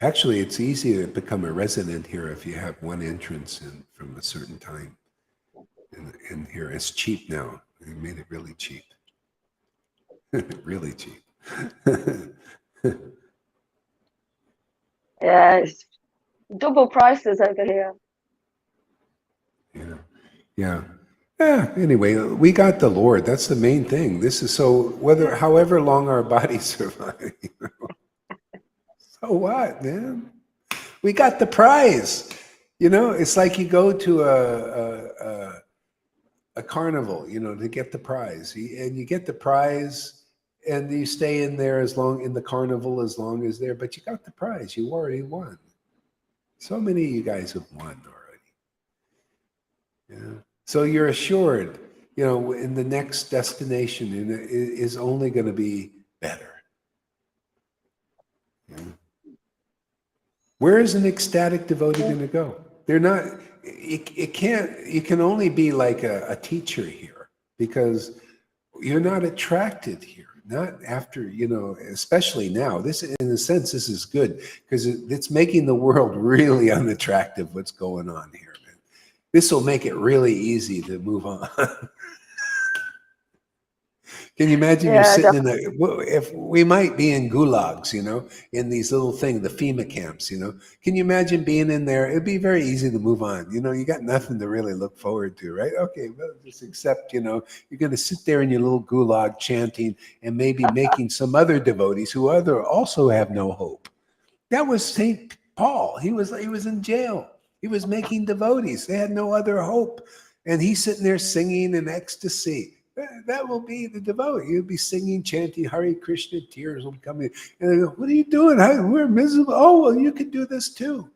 Actually, it's easy to become a resident here if you have one entrance in from a certain time. In here, it's cheap now. They made it really cheap. Really cheap. Yeah, it's double prices over here. Yeah. Anyway, we got the Lord. That's the main thing. This is however long our bodies survive. So what, man? We got the prize. It's like you go to a carnival, to get the prize, and you get the prize, and you stay in there in the carnival as long as there. But you got the prize. You already won. So many of you guys have won already. Yeah. So you're assured, in the next destination, is only going to be better. Yeah. Where is an ecstatic devotee going to go? They're not. It can't. You can only be like a teacher here, because you're not attracted here. Not after, especially now. This, in a sense, this is good, because it's making the world really unattractive. What's going on here? This will make it really easy to move on. Can you imagine you're sitting if we might be in gulags, in these little things, the FEMA camps, Can you imagine being in there? It'd be very easy to move on. You got nothing to really look forward to, right? Okay, well, just accept, you're going to sit there in your little gulag chanting and maybe making some other devotees who also have no hope. That was St. Paul. He was in jail. He was making devotees. They had no other hope. And he's sitting there singing in ecstasy. That will be the devotee. You'll be singing, chanting Hare Krishna, tears will come in. And they go, what are you doing? We're miserable. Oh, well, you can do this too.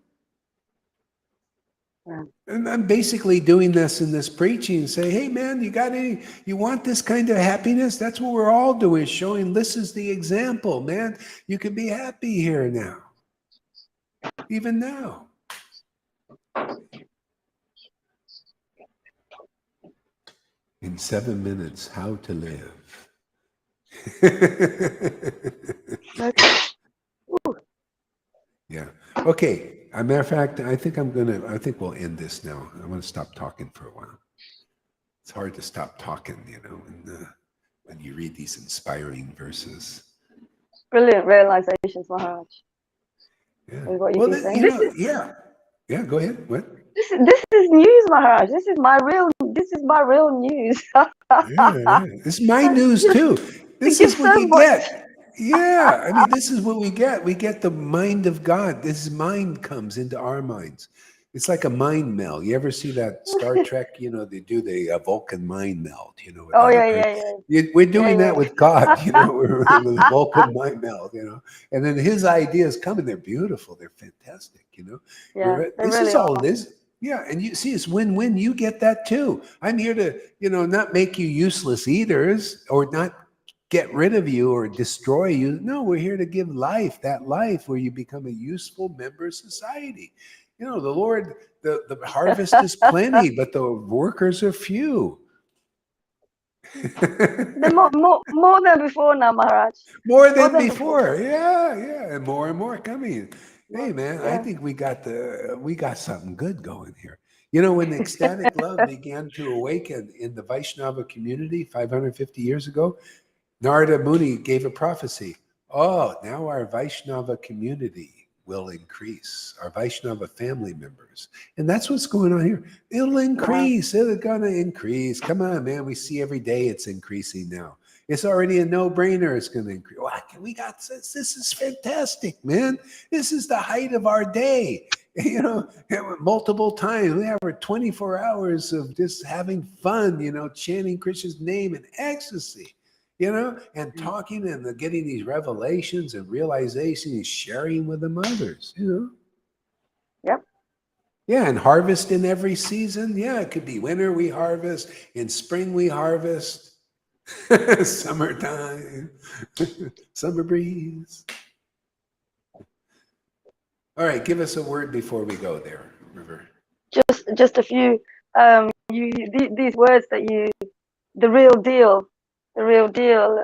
And I'm basically doing this in this preaching, say, hey man, you want this kind of happiness? That's what we're all doing, showing this is the example, man. You can be happy here now. Even now. In 7 minutes, how to live. Yeah. Okay. As a matter of fact, I think we'll end this now. I want to stop talking for a while. It's hard to stop talking, when you read these inspiring verses. Brilliant realizations, Maharaj. Yeah. What you've been saying. Yeah. Go ahead. What? This is news, Maharaj. This is my real news. Yeah. This is my news too. This is what you get. Yeah, I mean, this is what we get. We get the mind of God. This mind comes into our minds. It's like a mind meld. You ever see that Star Trek? They do the Vulcan mind meld. Oh yeah. We're doing that with God. We're with the Vulcan mind meld. And then His ideas come and they're beautiful. They're fantastic. Yeah, this really is all it is. Yeah, and you see, it's win-win. You get that too. I'm here to, not make you useless eaters or not get rid of you or destroy you. No, we're here to give life, that life where you become a useful member of society. The Lord, the harvest is plenty, but the workers are few. more than before now, Maharaj. More than before. Yeah, and more coming. Hey man, Yeah. I think we got something good going here. When the ecstatic love began to awaken in the Vaishnava community 550 years ago, Narada Muni gave a prophecy. Oh, now our Vaishnava community will increase, our Vaishnava family members. And that's what's going on here. It'll increase. Wow. It's going to increase. Come on, man. We see every day it's increasing now. It's already a no-brainer. It's going to increase. We got this. This is fantastic, man. This is the height of our day. Multiple times. We have 24 hours of just having fun, chanting Krishna's name in ecstasy. And talking and getting these revelations and realizations and sharing with them others, Yep. Yeah, and harvest in every season. Yeah, it could be winter we harvest, in spring we harvest, summertime, summer breeze. All right, give us a word before we go there, River. Just a few. These words that the real deal,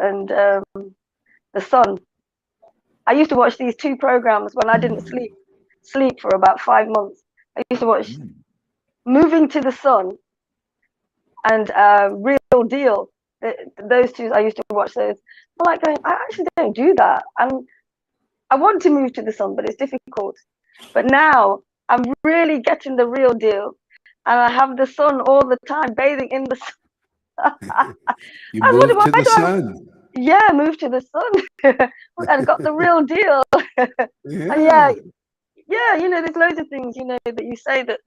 and the sun. I used to watch these two programs when I didn't sleep for about 5 months. I used to watch Moving to the Sun and Real Deal. Those two, I used to watch those. I'm like going, I actually don't do that. I want to move to the sun, but it's difficult. But now I'm really getting the real deal, and I have the sun all the time, bathing in the sun. You move to the sun. Yeah, move to the sun and got the real deal. Yeah. And there's loads of things, that you say that,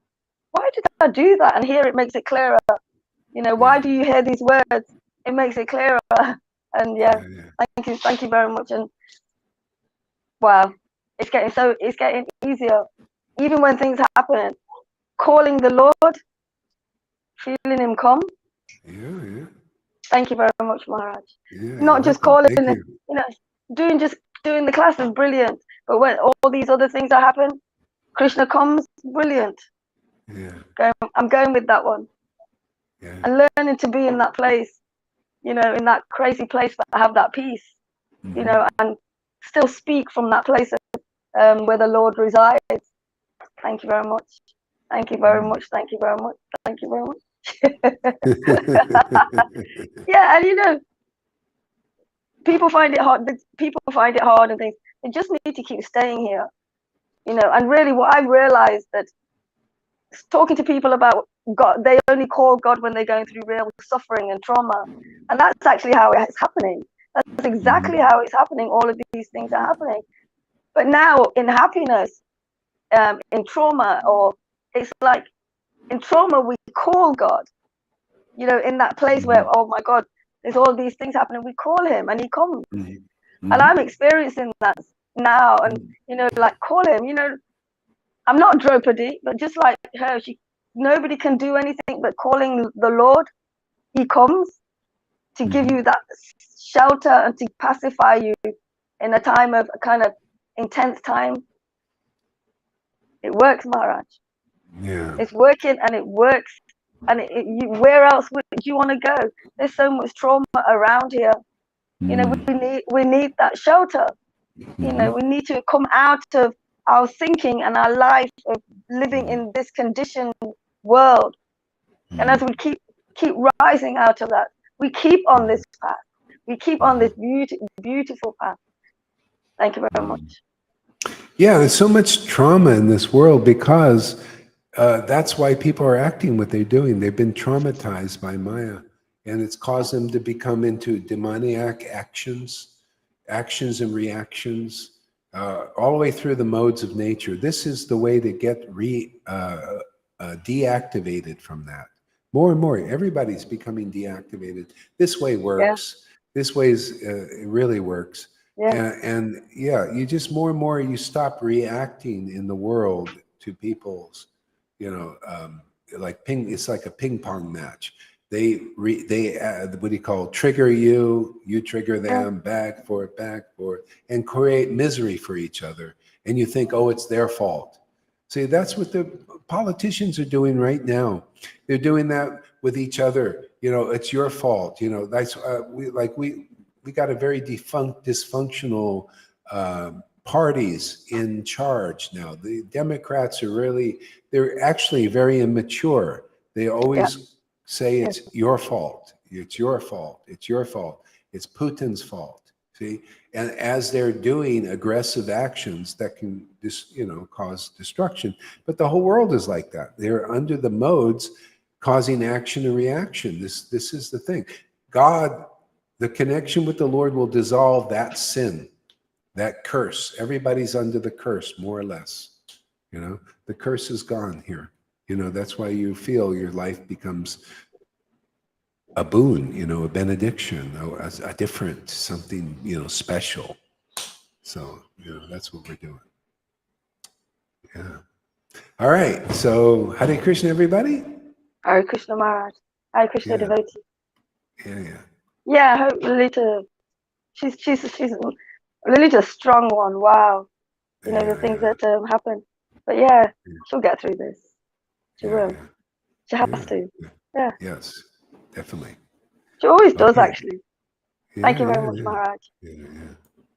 why did I do that? And here it makes it clearer. Why do you hear these words? It makes it clearer. And thank you very much. And wow, it's getting easier. Even when things happen, calling the Lord, feeling Him come. Yeah. Thank you very much, Maharaj. Yeah, Not just calling, doing the class is brilliant. But when all these other things that happen, Krishna comes, brilliant. Yeah. I'm going with that one. Yeah. And learning to be in that place, in that crazy place, but have that peace, and still speak from that place where the Lord resides. Thank you very much. Thank you very much. Thank you very much. Thank you very much. Yeah, and people find it hard. People find it hard and things. They just need to keep staying here, And really, what I've realized that talking to people about God, they only call God when they're going through real suffering and trauma, and that's actually how it's happening. That's exactly how it's happening. All of these things are happening. But now, in happiness, in trauma, or it's like in trauma, we call God. In that place where, oh my God, there's all these things happening, we call Him and He comes. And I'm experiencing that now, and like call Him. I'm not Draupadi, but just like her, nobody can do anything but calling the Lord. He comes to give you that shelter and to pacify you in a time of a kind of intense time. It works, Maharaj. Yeah. It's working and it works. And where else would you want to go? There's so much trauma around here. You know, we need that shelter. You know, we need to come out of our thinking and our life of living in this conditioned world. And as we keep rising out of that, we keep on this path. We keep on this beautiful path. Thank you very much. Yeah, there's so much trauma in this world because that's why people are acting what they're doing. They've been traumatized by Maya, and it's caused them to become into demoniac actions and reactions, all the way through the modes of nature. This is the way to get deactivated from that. More and more, everybody's becoming deactivated. This way works. This way it really works. And yeah, you just more and more you stop reacting in the world to people's, you know, like it's like a ping pong match. They what do you call it? Trigger you trigger them, back forth, and create misery for each other. And you think, oh, it's their fault. See, that's what the politicians are doing right now. They're doing that with each other. You know, it's your fault. You know, that's we got a very dysfunctional parties in charge now. The Democrats are they're actually very immature. They always say it's your fault. It's your fault. It's your fault. It's Putin's fault. See, and as they're doing aggressive actions that can cause destruction, but the whole world is like that. They're under the modes causing action and reaction. This is the thing. God, the connection with the Lord will dissolve that sin, that curse. Everybody's under the curse, more or less. You know, the curse is gone here. You know, that's why you feel your life becomes a boon, you know, a benediction, a different, something, you know, special. So, you know, that's what we're doing. Yeah. All right. So, Hare Krishna, everybody. Hare Krishna Maharaj. Hare Krishna devotee. Yeah. Yeah, I hope Lolita, she's Lolita's a strong one. Wow. You know, the things that happen. But yeah, she'll get through this. She will. She has to. Yeah. Yes, definitely. She always does, actually. Yeah, Thank you very much, Maharaj. Yeah.